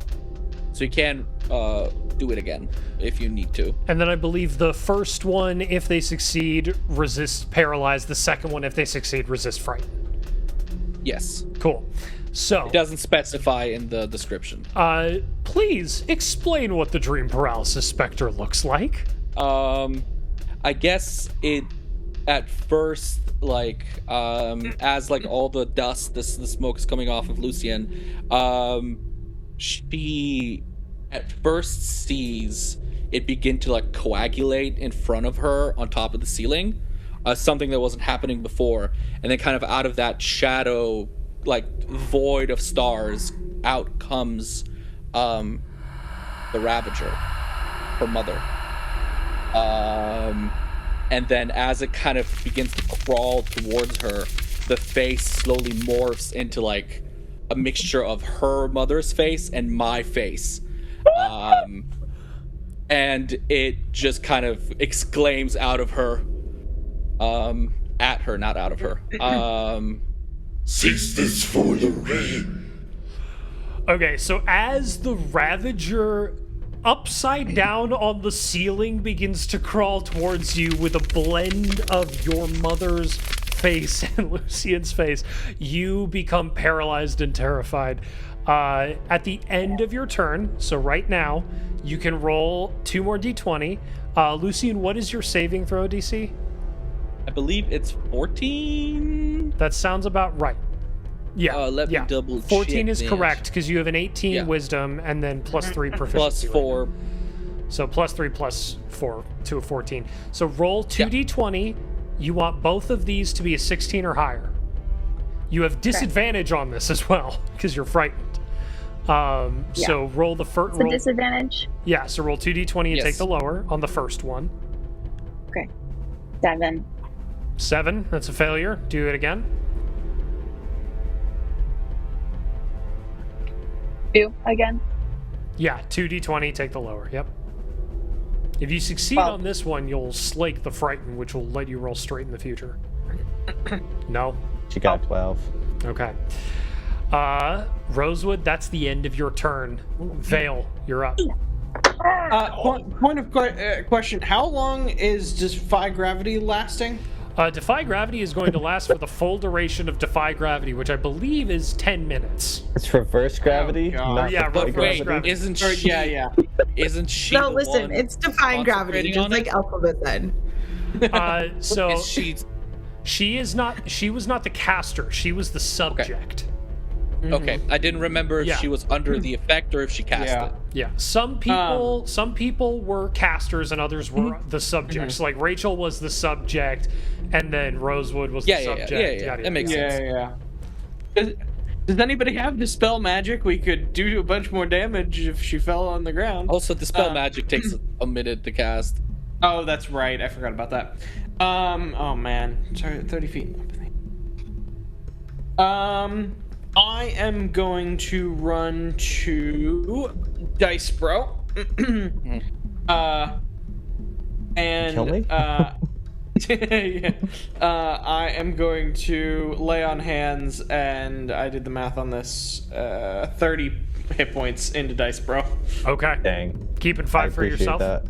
So you can do it again if you need to. And then I believe the first one, if they succeed, resist paralyzed. The second one, if they succeed, resist fright. Yes. Cool. So, It doesn't specify in the description. please explain what the Dream Paralysis Spectre looks like. I guess it at first, like, as like all the dust, the smoke is coming off of Lucian, she at first sees it begin to like coagulate in front of her on top of the ceiling, something that wasn't happening before, and then kind of out of that shadow, like void of stars, out comes the Ravager, her mother. And then as it kind of begins to crawl towards her, the face slowly morphs into like a mixture of her mother's face and my face. And it just kind of exclaims out of her, at her, not out of her. Cease this foolery. Okay, so as the Ravager upside down on the ceiling begins to crawl towards you with a blend of your mother's face and Lucian's face, you become paralyzed and terrified. At the end of your turn, so right now, you can roll 2 more d20. Lucian, what is your saving throw DC? I believe it's 14. That sounds about right. Yeah, Let me double 14 check is this. correct because you have an 18 Yeah. wisdom and then plus 3 proficiency. Plus 4. So plus 3 plus 4 to a 14. So roll 2d20. You want both of these to be a 16 or higher. You have disadvantage on this as well because you're frightened. So roll the first. It's a disadvantage. Yeah, so roll 2d20 and Yes. take the lower on the first one. Okay. 7. 7, that's a failure. Do it again. 2 again. Yeah, 2d20, take the lower. Yep. If you succeed Well- on this one, you'll slake the frighten, which will let you roll straight in the future. No? She got 12. Okay. Rosewood, that's the end of your turn. Vale, you're up. Point of question: how long is Defy Gravity lasting? Defy Gravity is going to last for the full duration of Defy Gravity, which I believe is 10 minutes. It's reverse gravity, God. not Yeah, defy reverse gravity. gravity. Isn't Or, she? yeah. Isn't she? No, the listen, one it's defying gravity, concentrating just on like it? Alphabet said. So Is she? she was not the caster, she was the subject. Okay, I didn't remember if Yeah. she was under the effect or if she cast Yeah. it. Yeah, some people were casters and others were the subjects. Like Rachel was the subject, and then Rosewood was the subject. Yeah. That makes sense. Yeah. Does anybody have Dispel Magic? We could do a bunch more damage if she fell on the ground. Also, Dispel Magic takes a minute to cast. Oh, that's right. I forgot about that. Oh man. Sorry, 30 feet. I am going to run to Dice Bro. And Kill me? yeah. I am going to lay on hands, and I did the math on this. 30 hit points into Dice Bro. Okay. Dang. Keeping I 5 for appreciate yourself. that.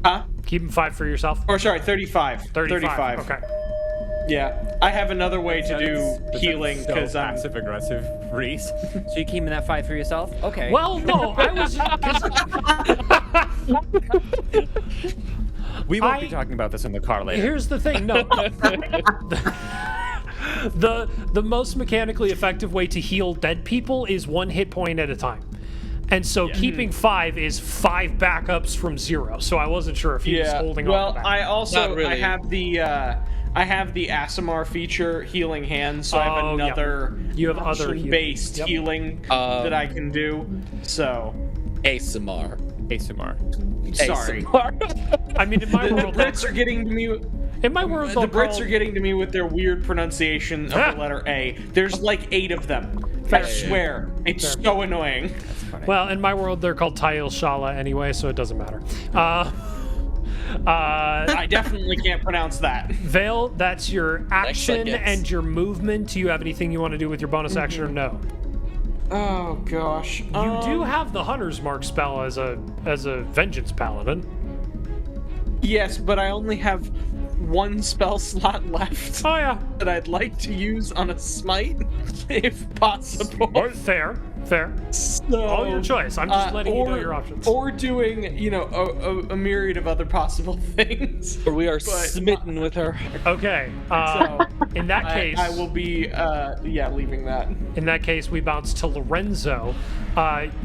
Huh? Keeping 5 for yourself. Or sorry, 35. 35. Okay. Yeah, I have another way to do healing because I'm. passive aggressive, Reese. So you keeping that 5 for yourself? Okay. Well, no, I was. We won't be talking about this in the car later. Here's the thing, no. The most mechanically effective way to heal dead people is 1 hit point at a time. And so keeping 5 is 5 backups from 0. So I wasn't sure if he was holding on to that. I also Not really. I have the Asimar feature, healing hands, so I have another You have other based healing that I can do. So ASMR. sorry. I mean, in my The world, Brits are getting to me. in my world, The Brits are getting to me with their weird pronunciation of the letter A. There's like 8 of them. I swear, it's so annoying. Well, in my world, they're called Tayil Shala anyway, so it doesn't matter. I definitely can't pronounce that. Vale, that's your action guess. and your movement. Do you have anything you want to do with your bonus action or no? Oh gosh. You do have the Hunter's Mark spell as a Vengeance Paladin. Yes, but I only have 1 spell slot left Oh yeah, that I'd like to use on a smite, if possible. fair. So, All your choice. I'm just letting you know your options. Or doing, a myriad of other possible things. Or we are smitten with her. Okay. In that case, I will be, leaving that. in that case, we bounce to Lorenzo.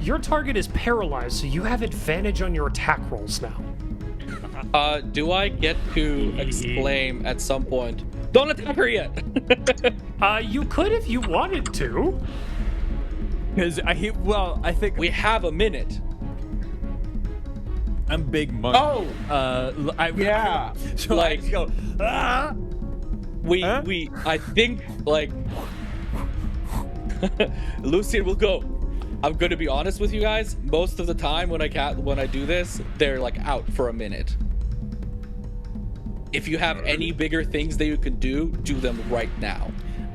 Your target is paralyzed, so you have advantage on your attack rolls now. Do I get to exclaim at some point, "Don't attack her yet"? You could if you wanted to. Because I think We have a minute. I'm big monkey. Oh! Yeah. So Like- I just go, ah! I think like Lucian will go. I'm gonna be honest with you guys. Most of the time when I do this, they're like out for a minute. If you have any bigger things that you can do them right now.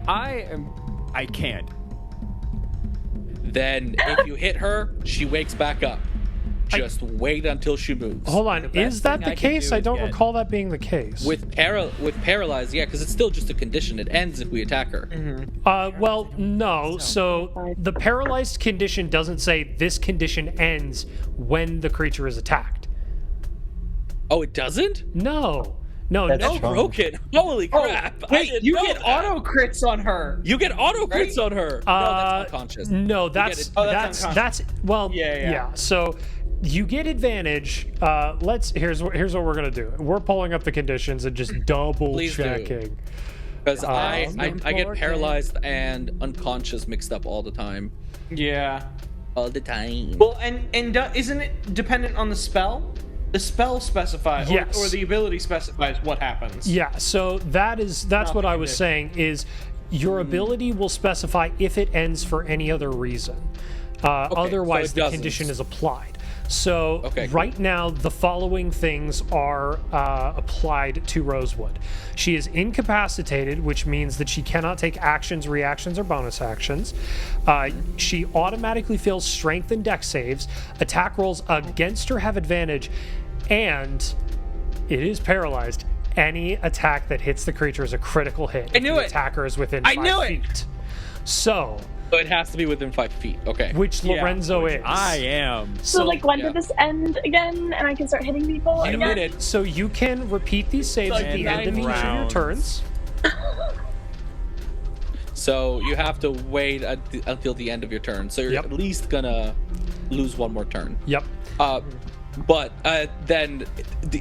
I can't. Then if you hit her, she wakes back up. Just wait until she moves. Hold on, best is that thing the I can case? do I is don't get- recall that being the case. With paralyzed, yeah, because it's still just a condition. It ends if we attack her. Well, no. So the paralyzed condition doesn't say this condition ends when the creature is attacked. Oh, it doesn't? No, That's no. wrong. Broken. Holy crap! I Wait, didn't you know get that. auto crits on her. You get auto crits on her. No, that's unconscious. No, You that's get it. Oh, that's that's well, Yeah. So you get advantage. Here's what we're gonna do. We're pulling up the conditions and just double Please do. checking. Because I get important. paralyzed and unconscious mixed up all the time. Yeah. All the time. Well, isn't it dependent on the spell? The spell specifies, Yes. or the ability specifies what happens. Yeah, so that's what the I was condition. saying is your ability will specify if it ends for any other reason. Otherwise, so it the doesn't. condition is applied. So Okay, cool. right now, the following things are applied to Rosewood. She is incapacitated, which means that she cannot take actions, reactions, or bonus actions. She automatically fails strength and dex saves. Attack rolls against her have advantage, and it is paralyzed. Any attack that hits the creature is a critical hit. I knew if the it. attacker is within I 5 knew it. feet. So, So it has to be within 5 feet. Okay. which Yeah, Lorenzo is. I am. So, like, when yeah. did this end again? And I can start hitting people In a again? minute. So you can repeat these saves Like at the end of 9 each of your rounds. turns. So you have to wait until the end of your turn. So you're Yep. at least gonna lose one more turn. Yep. But then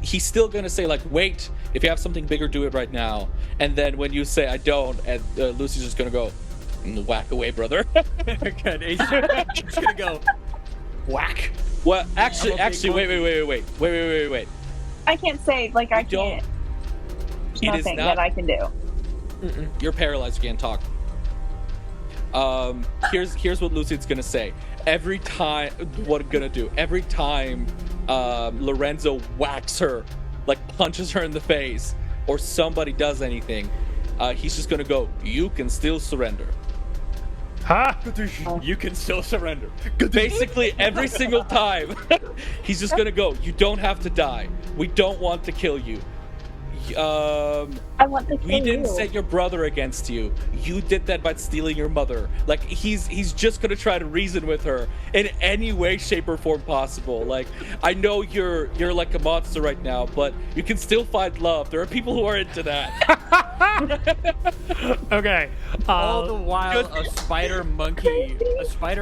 he's still gonna say like, wait, if you have something bigger, do it right now. And then when you say I don't, and Lucy's just gonna go, whack away, brother. Good. He's just gonna go whack. Well, I'm a actually, big wait. I can't say, like, I don't- can't. It is Nothing not. that I can do. You're paralyzed. You can't talk. Here's what Lucy's gonna say. Every time, what I'm gonna do? Every time Lorenzo whacks her, like punches her in the face, or somebody does anything, he's just gonna go, "You can still surrender." Ha! You can still surrender. Basically, every single time, he's just gonna go, "You don't have to die. We don't want to kill you. I want to kill we didn't you. set your brother against you. You did that by stealing your mother. Like, he's just gonna try to reason with her in any way, shape, or form possible. Like, I know you're like a monster right now, but you can still find love. There are people who are into that. Okay. All the while, a spider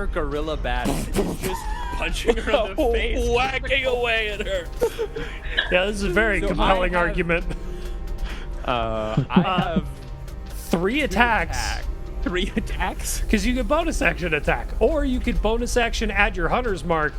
gorilla bat is just punching her in the face. Whacking away at her. Yeah, this is a very So compelling I have- argument. I have 3 attacks. 3 attacks. Because you could bonus action attack, or you could bonus action add your hunter's mark,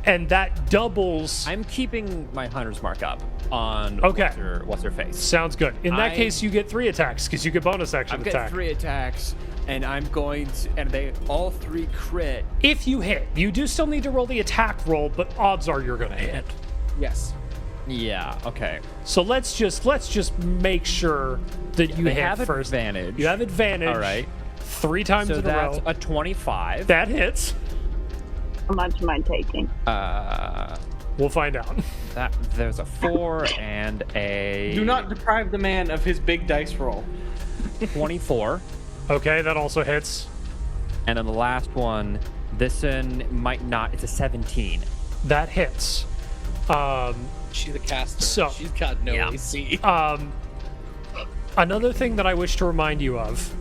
and that doubles. I'm keeping my hunter's mark up on Okay. what's her face. Sounds good. In that I- case, you get 3 attacks because you could bonus action I've attack. got 3 attacks, and I'm going to, and they all 3 crit. If you hit, you do still need to roll the attack roll, but odds are you're gonna hit. Yes. Yeah. Okay. So let's just make sure that you They hit have first. advantage. You have advantage. All right. 3 times So in a that's row. a 25. That hits. How much am I taking? We'll find out. That there's a 4 and a Do not deprive the man of his big dice roll. 24, Okay, that also hits. and then the last one. This one might not. It's a 17. That hits. She's a caster. So- She's got no AC. Another thing that I wish to remind you of,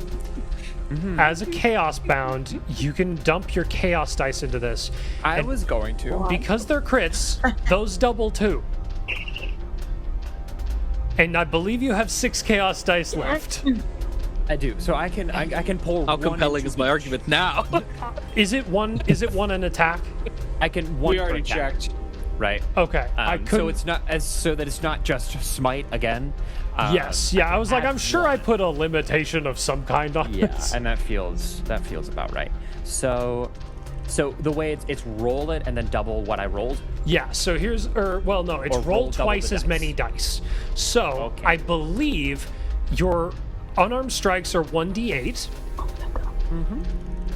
as a chaos bound, you can dump your chaos dice into this. I And was going to. because they're crits, those double too. And I believe you have 6 chaos dice left. I do. So I can pull. How one compelling into is my each. argument now? Is it one an attack? I can one. We per already attack, checked. Right. Okay. I So couldn't. it's not as so that it's not just smite again. Yes. Yeah. I was like, add I'm sure I one. put a limitation of some kind on Yeah, this. and that feels about right. So the way it's roll it and then double what I rolled. Yeah, so here's, well, no, it's Or roll roll double twice the as dice. many dice. So Okay. I believe your unarmed strikes are 1d8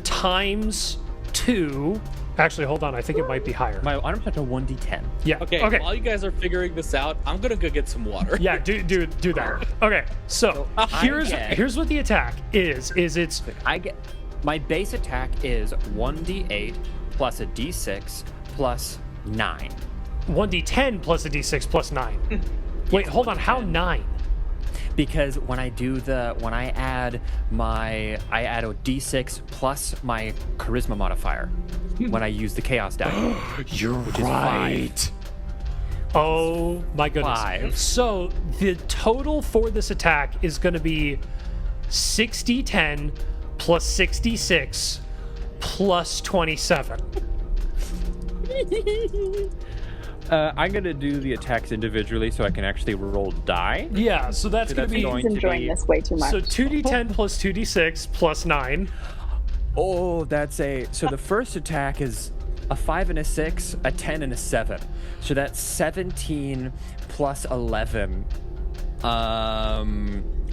times 2. Actually, hold on, I think it might be higher. My arm's at a 1d10. Yeah. Okay, Okay. while you guys are figuring this out, I'm gonna go get some water. Yeah, do that. Okay, so I here's get- here's what the attack is. It's I get my base attack is 1d8 plus a d6 plus 9. 1d10 plus a d6 plus 9. Wait, hold on. How 9? Because when I add a d6 plus my charisma modifier when I use the chaos die. You're is right. Oh my goodness. 5. So the total for this attack is going to be 6d10 plus 66 plus 27. I'm gonna do the attacks individually so I can actually roll die. Yeah, so that's So going to that's be going He's to enjoying be- this way too much. so 2d10 plus 2d6 plus 9. Oh, so the first attack is a 5 and a 6, a 10 and a 7. So that's 17 plus 11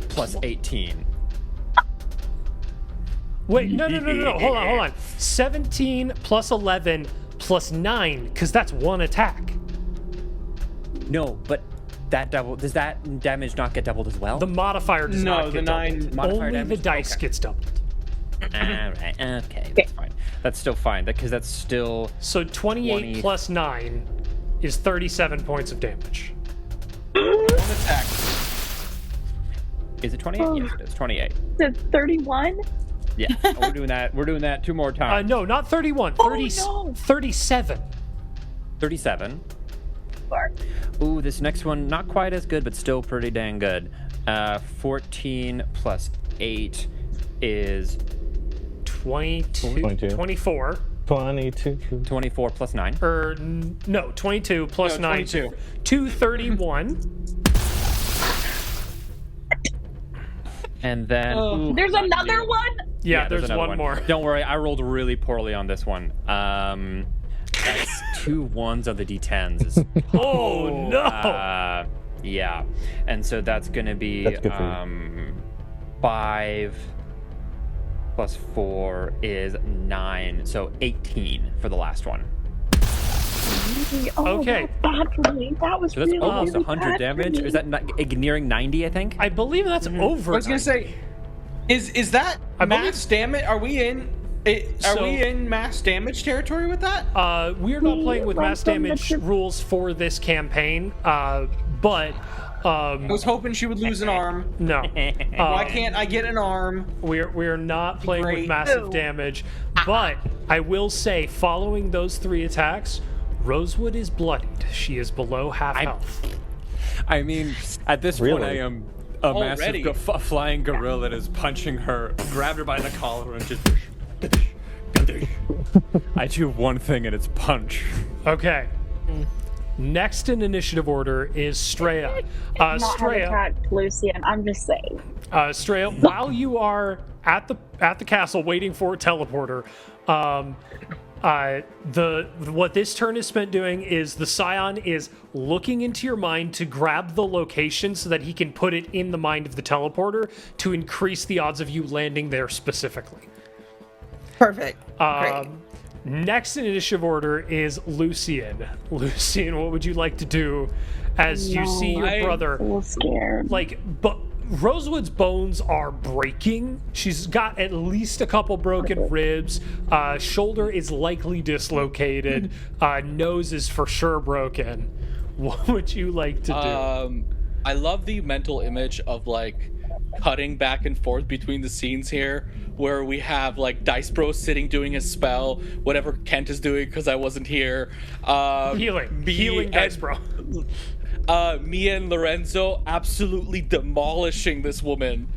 plus 18. Wait, no. Hold on. 17 plus 11 plus 9 cuz that's one attack. No, but that double does that damage not get doubled as well? The modifier does No, not the get doubled. 9 modifier Only the damage? dice Okay. gets doubled. Alright, okay, that's fine. That's still fine because that's still So 28 20. plus 9 is 37 points of damage. Attack. is it 28? Yes, it is 28. It's 31? Yeah, we're doing that. We're doing that 2 more times. No, not 31. 30, no. 37. 37. Sorry. Ooh, this next one not quite as good, but still pretty dang good. 14 plus 8 is 22. 22. 24. 22. 24 plus 9. No, 22 plus No, 9. 22. 231. And then ooh, There's another one? Yeah, there's another one more. Don't worry, I rolled really poorly on this one. That's 2 1s of the d10s. Is, Oh, no. yeah, and so that's gonna be That's good for you. 5 plus 4 is 9, so 18 for the last one. Okay. That's bad for me. That was So that's really, almost really 100 bad for damage. me. Is that nearing 90? I think. I believe that's over. I was gonna say, is that I believe- mass damage? Are we in? So- we in mass damage territory with that? We're not playing with Like mass from the damage trip- rules for this campaign, but I was hoping she would lose an arm. no. Why can't I get an arm? We're not playing with Great. massive Ew. damage, but I will say, following those 3 attacks, Rosewood is bloodied. She is below half health. I mean, at this point, Really? I am a Already? massive flying gorilla that is punching her, grabbed her by the collar, and just. I do one thing, and it's punch. Okay. Next in initiative order is Straya. Not have Straya, attacked Lucian. I'm just saying. Straya, while you are at the castle waiting for a teleporter, what this turn is spent doing is the Scion is looking into your mind to grab the location so that he can put it in the mind of the teleporter to increase the odds of you landing there specifically. Perfect. Great. Next in initiative order is Lucian. Lucian, what would you like to do as you see your brother? I'm a little scared. But Rosewood's bones are breaking. She's got at least a couple broken ribs. Shoulder is likely dislocated. Nose is for sure broken. What would you like to do? I love the mental image of like cutting back and forth between the scenes here, where we have like Dice Bro sitting doing his spell, whatever Kent is doing because I wasn't here. Healing dice, bro. Me and Lorenzo absolutely demolishing this woman,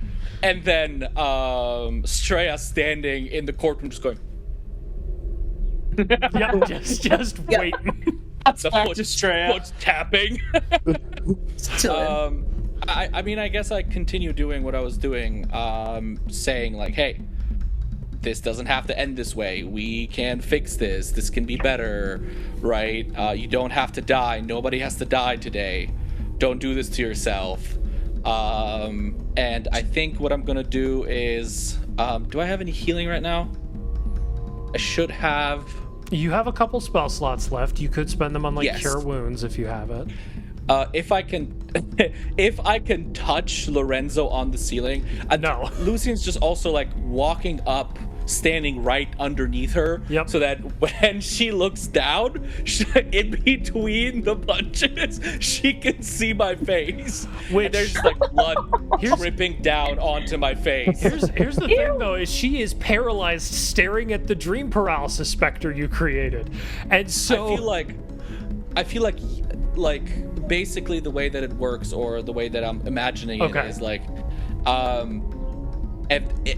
and then Straya standing in the courtroom just going. Yep, just waiting. The back foot, to Straya. foot tapping. Chilling. I mean, I guess I continue doing what I was doing, saying like, hey, this doesn't have to end this way. We can fix this. This can be better, right? You don't have to die. Nobody has to die today. Don't do this to yourself. And I think what I'm gonna do is, do I have any healing right now? I should have. You have a couple spell slots left. You could spend them on like Yes. cure wounds if you have it. If I can, if I can touch Lorenzo on the ceiling. No. Lucian's just also like walking up, standing right underneath her. Yep. So that when she looks down, in between the punches, she can see my face. Which- And there's just like blood Here's- dripping down onto my face. Here's the thing though, is she is paralyzed staring at the dream paralysis specter you created. And so I feel like basically the way that it works, or the way that I'm imagining it, Okay. is like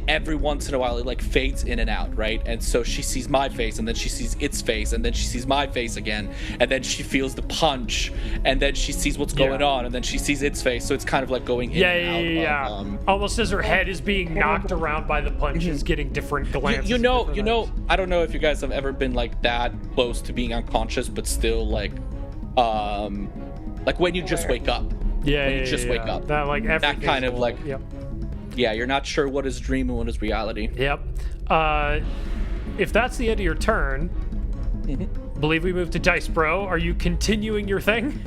every once in a while it like fades in and out, right? And so she sees my face, and then she sees its face, and then she sees my face again, and then she feels the punch, and then she sees what's going on, and then she sees its face. So it's kind of like going in and out of, Almost as her head is being knocked around by the punches, getting different glances. you know, different eyes. I don't know if you guys have ever been like that close to being unconscious, but still like when you just wake up. Yeah, when you yeah, just yeah, wake yeah. up. That like That kind of like, Yep. yeah, you're not sure what is dream and what is reality. Yep. If that's the end of your turn, believe we move to Dice Bro. Are you continuing your thing?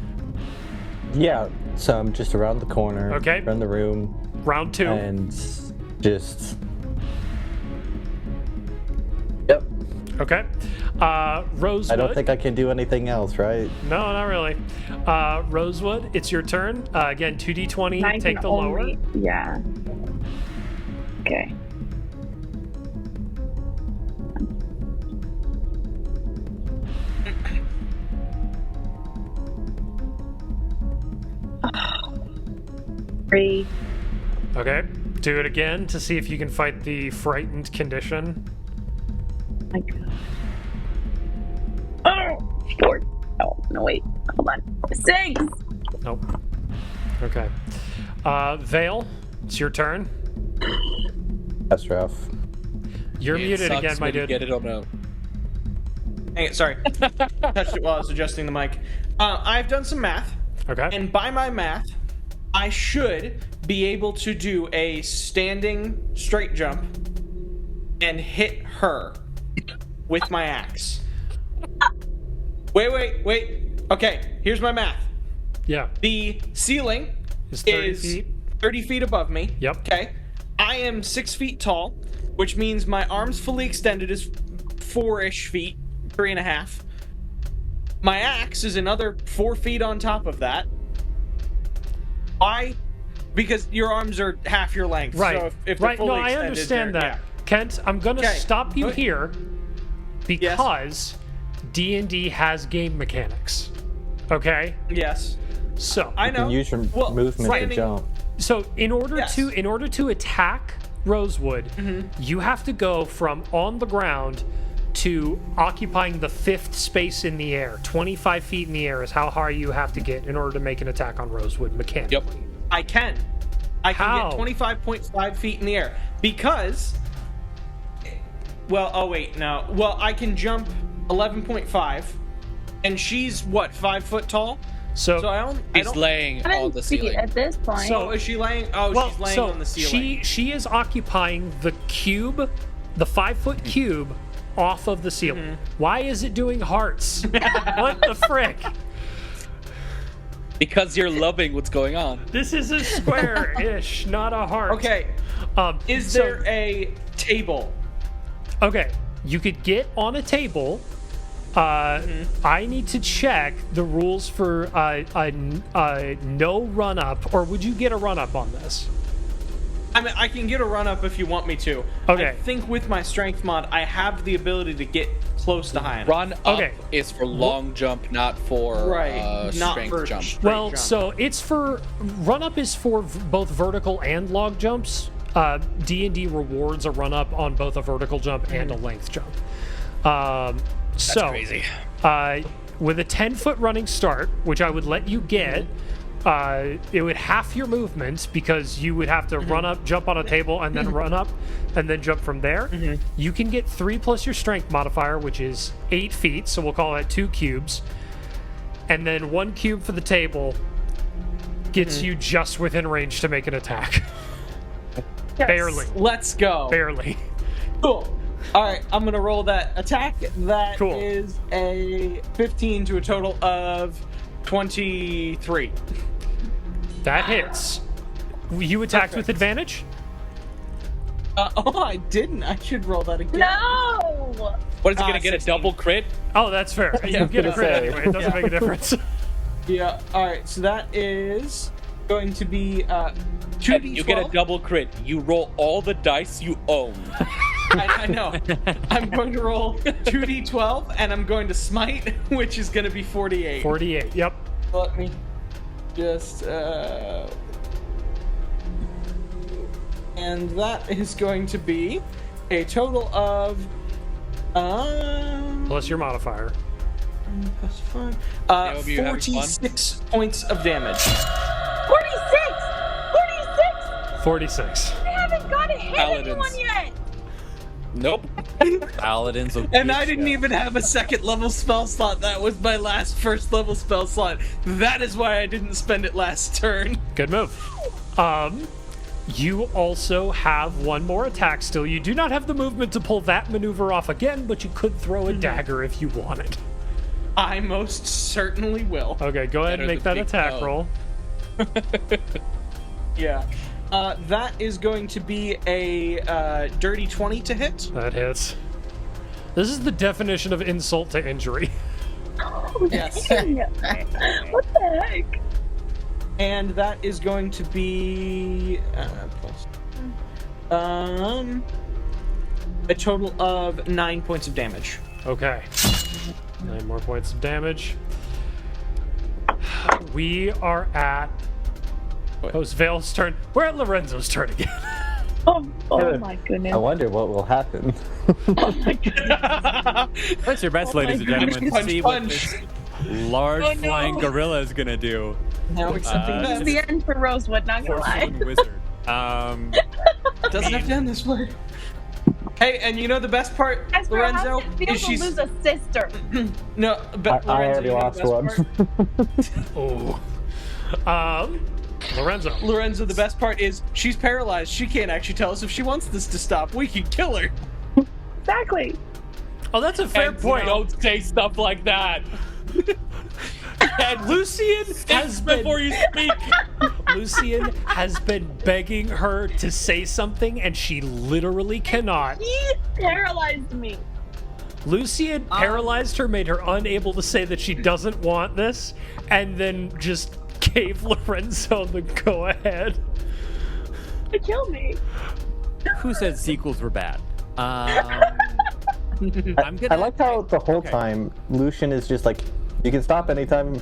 Yeah, so I'm just around the corner, Okay. around the room, Round 2. and just. Yep. Okay. Rosewood. I don't think I can do anything else, right? No, not really. Rosewood, it's your turn. Again, 2d20, I take can the only- lower. Yeah. Okay. Three. Okay. Do it again to see if you can fight the frightened condition. My God. Oh, 4. Oh no, wait. Hold on. 6. Nope. Okay. Vale, it's your turn. That's rough. You're It muted sucks again, my when you dude. get it on a. Dang it, sorry. Touched it while I was adjusting the mic. I've done some math, Okay. and by my math, I should be able to do a standing straight jump and hit her with my axe. Wait. Okay, here's my math. Yeah. The ceiling It's 30 is feet. 30 feet above me. Yep. Okay. I am 6 feet tall, which means my arms fully extended is 4-ish feet, 3.5. My axe is another 4 feet on top of that. Why? Because your arms are half your length. Right. So if they're right. fully No, I extended, understand they're- that. Kent, I'm going to Okay. stop you What? here because D&D has game mechanics. Okay? Yeah. Yes. So, I You know. can use your Well, movement standing- to jump. So in order Yes. to attack Rosewood, you have to go from on the ground to occupying the 5th space in the air. 25 feet in the air is how high you have to get in order to make an attack on Rosewood mechanically. Yep. I can How? get 25.5 feet in the air because. Well, oh wait, no. Well, I can jump 11.5, and she's what, 5 foot tall? So I don't. He's laying on 7 the feet ceiling. at this point. So- Oh, is she laying? Oh, well, she's laying so on the ceiling. she is occupying the cube, the 5-foot cube, off of the ceiling. Why is it doing hearts? What the frick? Because you're loving what's going on. This is a square-ish, not a heart. Okay. Is so- there a table? Okay, you could get on a table. I need to check the rules for no run up, or would you get a run up on this? I mean, I can get a run up if you want me to. Okay. I think with my strength mod, I have the ability to get close to high enough. Run up Okay. is for long jump, not for Right. Not strength for jump. straight Well, jump. so it's for run up is for both vertical and log jumps. D&D rewards a run up on both a vertical jump and a length jump. That's so crazy. with a 10-foot running start, which I would let you get, it would half your movement because you would have to run up, jump on a table, and then run up, and then jump from there. You can get 3 plus your strength modifier, which is 8 feet, so we'll call that 2 cubes. And then 1 cube for the table gets you just within range to make an attack. Yes. Barely. Let's go. Barely. Cool. All right, I'm gonna roll that attack. That Cool. is a 15 to a total of 23. That hits. You attacked with advantage? Oh, I didn't. I should roll that again. No! What is he gonna get? 16. A double crit? Oh, that's fair. You get a crit anyway. It doesn't make a difference. Yeah. All right. So that is going to be 2d12. You get a double crit. You roll all the dice you own. I know. I'm going to roll 2d12, and I'm going to smite, which is going to be 48. 48. Yep. Let me just. And that is going to be a total of. Plus your modifier. Plus 5. Hope you have 46 points of damage. 46! 46! 46. I haven't got a hit Paladins. anyone yet! Nope. Paladins will And get I didn't ya. even have a second level spell slot. That was my last first level spell slot. That is why I didn't spend it last turn. Good move. You also have one more attack still. You do not have the movement to pull that maneuver off again, but you could throw a dagger if you wanted. I most certainly will. Okay, go ahead and Better make the that big attack no. roll. Yeah. That is going to be a dirty 20 to hit. That hits. This is the definition of insult to injury. Yes. What the heck? And that is going to be a total of 9 points of damage. Okay. 9 more points of damage. We are at Host Vale's turn. We're at Lorenzo's turn again. Oh my goodness. I wonder what will happen. What's your best, ladies and gentlemen, to see what this large Oh, no. flying gorilla is gonna do. Now accepting This is that. the end for Rosewood, not gonna lie. Porcelain wizard. Doesn't have to end this way. Hey, and you know the best part, As for Lorenzo, us, it is feels to lose a sister. no. But I Lorenzo, already you know lost the best one. Oh. Lorenzo. Lorenzo, the best part is she's paralyzed. She can't actually tell us if she wants this to stop. We can kill her. Exactly. Oh, that's a fair And point. Don't say stuff like that. Lucian has been Before you speak. Lucian has been begging her to say something, and she literally cannot. He paralyzed me. Lucian paralyzed her, made her unable to say that she doesn't want this, and then just gave Lorenzo the go-ahead. It killed me. Who said sequels were bad? I'm gonna. I like how the whole time Lucian is just like, you can stop anytime.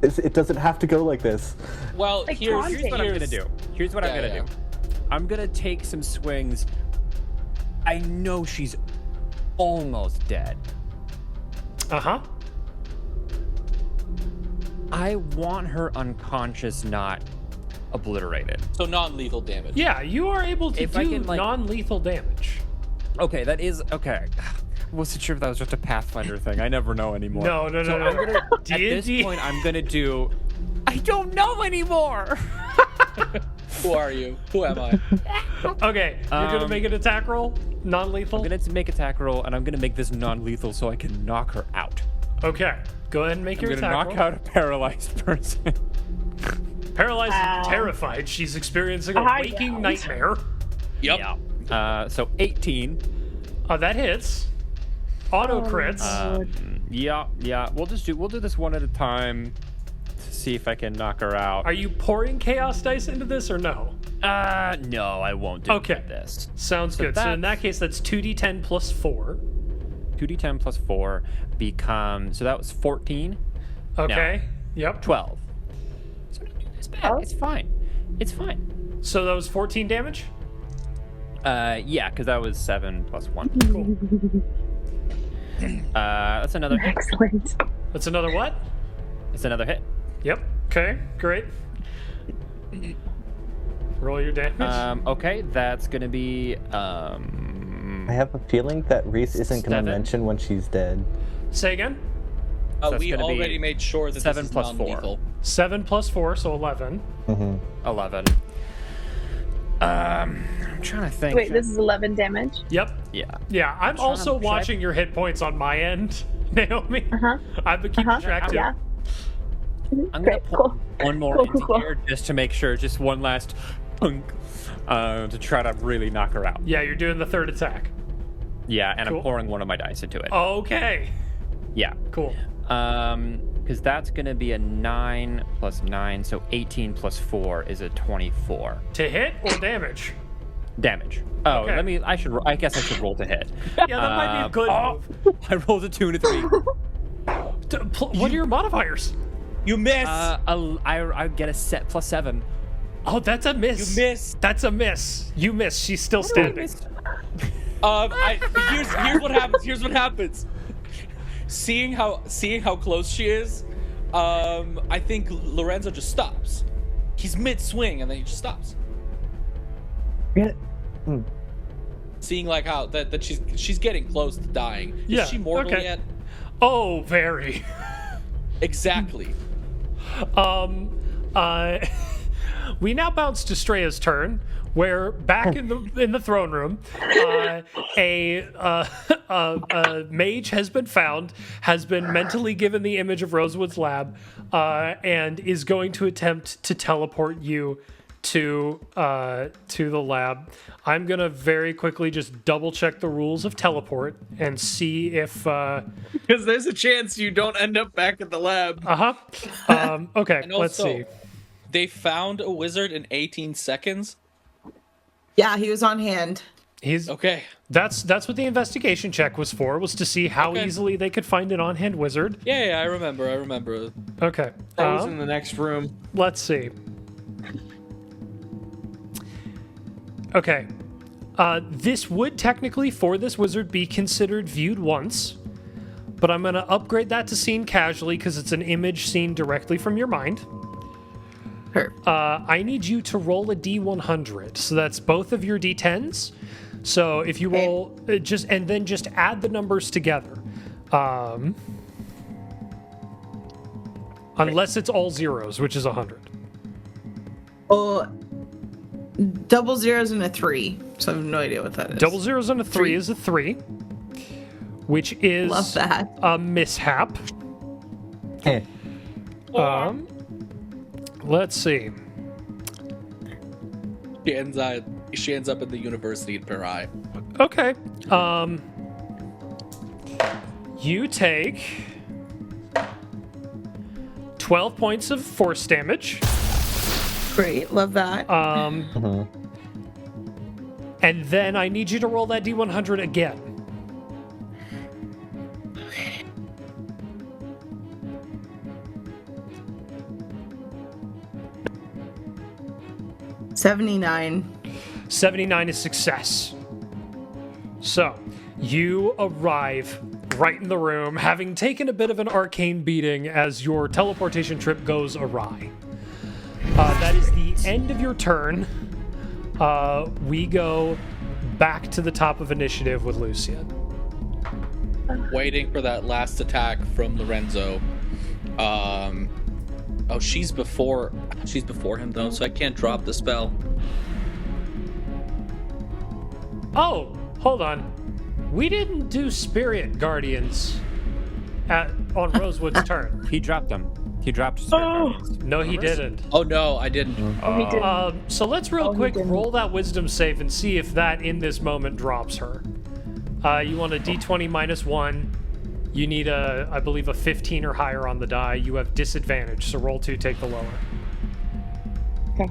It doesn't have to go like this. Well, Like here's taunting. What I'm gonna do. Here's what I'm gonna do. I'm gonna take some swings. I know she's almost dead. Uh-huh. I want her unconscious, not obliterated. So non-lethal damage. Yeah, you are able to If I do can, like- non-lethal damage. Okay, that is okay. I wasn't sure if that was just a Pathfinder thing. I never know anymore. No. So I'm gonna, at this D&D. point, I'm gonna do. I don't know anymore. Who are you? Who am I? Okay, you're gonna make an attack roll, non-lethal. I'm gonna make attack roll, and I'm gonna make this non-lethal so I can knock her out. Okay, go ahead and make I'm your gonna attack knock roll. out a paralyzed person. Paralyzed and Wow. terrified. She's experiencing a High waking ground. nightmare. Yep. Yeah. So 18. That hits. Auto crits. Yeah. We'll do this one at a time to see if I can knock her out. Are you pouring chaos dice into this or no? No, I won't do Okay. this. Sounds good. So in that case, that's 2d10 plus 4. 2d10 plus 4 becomes, so that was 14. Okay. Yep. 12. So not doing this bad. Oh. It's fine. It's fine. So that was 14 damage? Yeah, because that was 7 plus 1. Cool. That's another hit. Excellent. That's another what? That's another hit. Yep. Okay, great. Roll your damage. Okay, that's gonna be I have a feeling that Reese isn't going 7. to mention when she's dead. Say again? So that's We gonna be already made sure that 7 this is plus 4. non-lethal. 7 plus 4, so 11. 11. I'm trying to think. Wait, this is 11 damage. Yep. Yeah. Yeah, I'm trying also to- watching your hit points on my end, Naomi. Uh-huh. I've been keeping track too. Yeah. I'm gonna Great, put cool. one more Cool, into cool, cool. here just to make sure, just one last punk, to try to really knock her out. Yeah, you're doing the third attack. Yeah, and Cool. I'm pouring one of my dice into it. Okay. Yeah. Cool. Because that's gonna be a 9 plus 9, so 18 plus 4 is a 24 To hit or damage? damage. Oh, Okay. I guess I should roll to hit. Yeah, that might be a good move. I rolled a 2 and a 3. What are your modifiers? You miss. I get a set plus 7. Oh, that's a miss. You miss. That's a miss. You miss. She's still standing. Here's what happens. Here's what happens. Seeing how close she is, I think Lorenzo just stops. He's mid swing and then he just stops. Seeing like how that she's getting close to dying. Yeah, Is she mortal okay. yet? Oh, very. Exactly. We now bounce to Streya's turn, where back in the throne room, a mage has been found, has been mentally given the image of Rosewood's lab, and is going to attempt to teleport you to the lab. I'm gonna very quickly just double check the rules of teleport and see if Because there's a chance you don't end up back at the lab. okay, And let's also, see. they found a wizard in 18 seconds. Yeah, he was on hand. He's Okay. that's what the investigation check was for, was to see how Okay. easily they could find an on-hand wizard. Yeah, I remember. Okay. I was in the next room. Let's see. Okay. This would technically, for this wizard, be considered viewed once, but I'm going to upgrade that to seen casually because it's an image seen directly from your mind. Her. I need you to roll a D100, so that's both of your D10s. So if you roll, just add the numbers together. Unless it's all zeros, which is 100. Oh, double zeros and a 3. So I have no idea what that is. Double zeros and a 3 is a 3, which is Love that. a mishap. Let's see. She ends up at the university in Parai. Okay. You take 12 points of force damage. Great, love that. And then I need you to roll that D100 again. $79. 79 is success. So, you arrive right in the room, having taken a bit of an arcane beating as your teleportation trip goes awry. That is the end of your turn. We go back to the top of initiative with Lucian. Waiting for that last attack from Lorenzo. Oh, she's before him though, so I can't drop the spell. Oh, hold on. We didn't do Spirit Guardians on Rosewood's turn. He dropped them. He dropped Spirit Guardians. No, he didn't. Oh no, I didn't. We did. So let's real he quick didn't. roll that wisdom save and see if that in this moment drops her. You want a d20 minus 1. You need I believe a 15 or higher on the die. You have disadvantage, so roll 2, take the lower. Okay.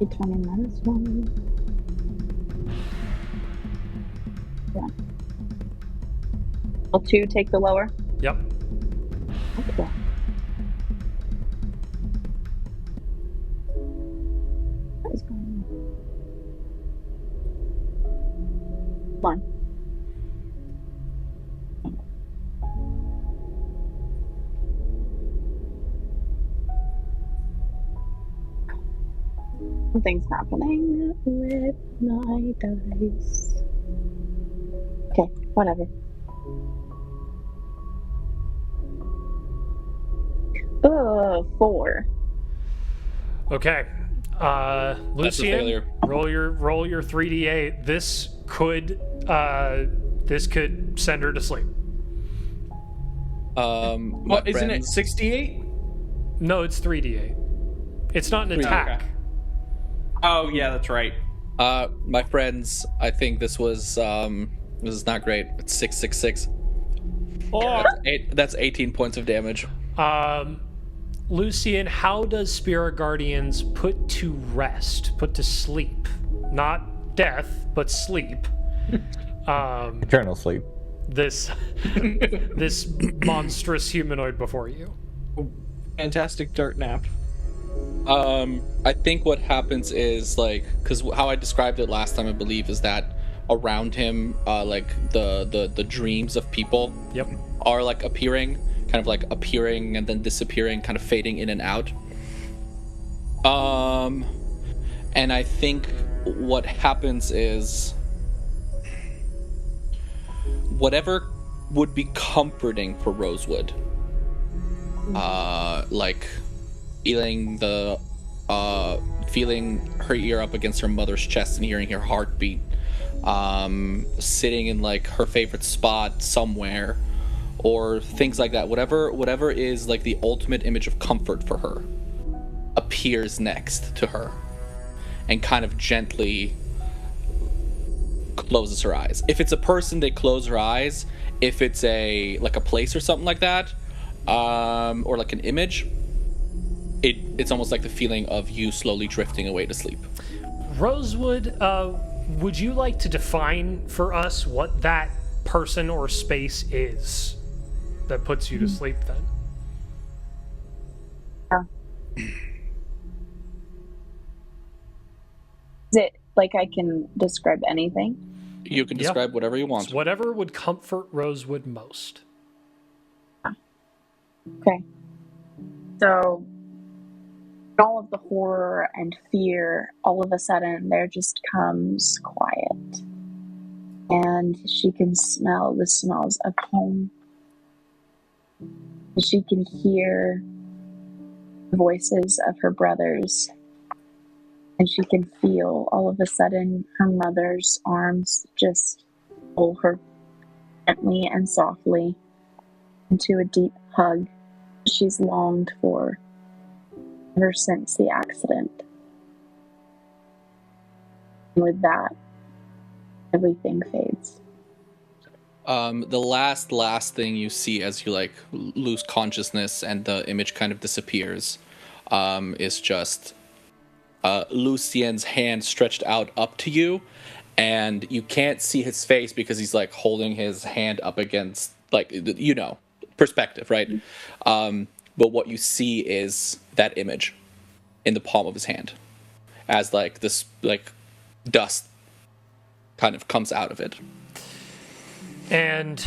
D20 minus 1. Yeah. Roll 2, take the lower. Yep. Okay. What is going on? Come on. Something's happening with my dice. Okay, whatever. Oh, 4. Okay. That's a Lucian, failure. roll your 3d8. This could send her to sleep. What, isn't it 68? No, it's 3d8. It's not an attack. Okay. Oh, yeah, that's right. My friends, I think this is not great. It's 666. Oh, That's 18 points of damage. Lucian, how does Spirit Guardians put to rest, put to sleep? Not death, but sleep. Eternal sleep. This monstrous humanoid before you. fantastic dirt nap. I think what happens is like, because how I described it last time, I believe, is that around him, like the dreams of people, Yep. are like appearing, kind of like appearing and then disappearing, kind of fading in and out. And I think what happens is whatever would be comforting for Rosewood, like feeling her ear up against her mother's chest and hearing her heartbeat, sitting in like her favorite spot somewhere, or things like that. Whatever is like the ultimate image of comfort for her appears next to her and kind of gently closes her eyes. If it's a person, they close her eyes. If it's a place or something like that, or like an image, it's almost like the feeling of you slowly drifting away to sleep. Rosewood, would you like to define for us what that person or space is that puts you to sleep then? Is it like I can describe anything? You can describe whatever you want. It's whatever would comfort Rosewood most. Okay. So, all of the horror and fear, all of a sudden, there just comes quiet. And she can smell the smells of home. She can hear the voices of her brothers. And she can feel, all of a sudden, her mother's arms just pull her gently and softly. into a deep hug she's longed for ever since the accident. And with that, everything fades. The last thing you see as you like lose consciousness and the image kind of disappears, is just Lucien's hand stretched out up to you, and you can't see his face because he's like holding his hand up against, like, perspective, right? But what you see is that image in the palm of his hand as like this like dust kind of comes out of it. And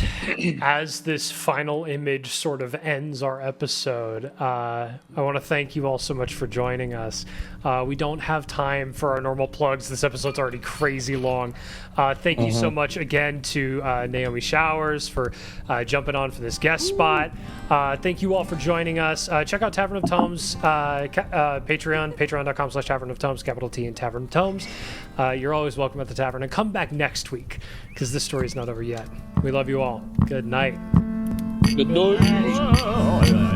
as this final image sort of ends our episode, I want to thank you all so much for joining us. We don't have time for our normal plugs. This episode's already crazy long. Thank you so much again to Naomi Showers for jumping on for this guest spot. Thank you all for joining us. Check out Tavern of Tomes Patreon, patreon.com/Tavern of Tomes, capital T and Tavern of Tomes. You're always welcome at the tavern, and come back next week because this story's not over yet. We love you all. Good night. Good night.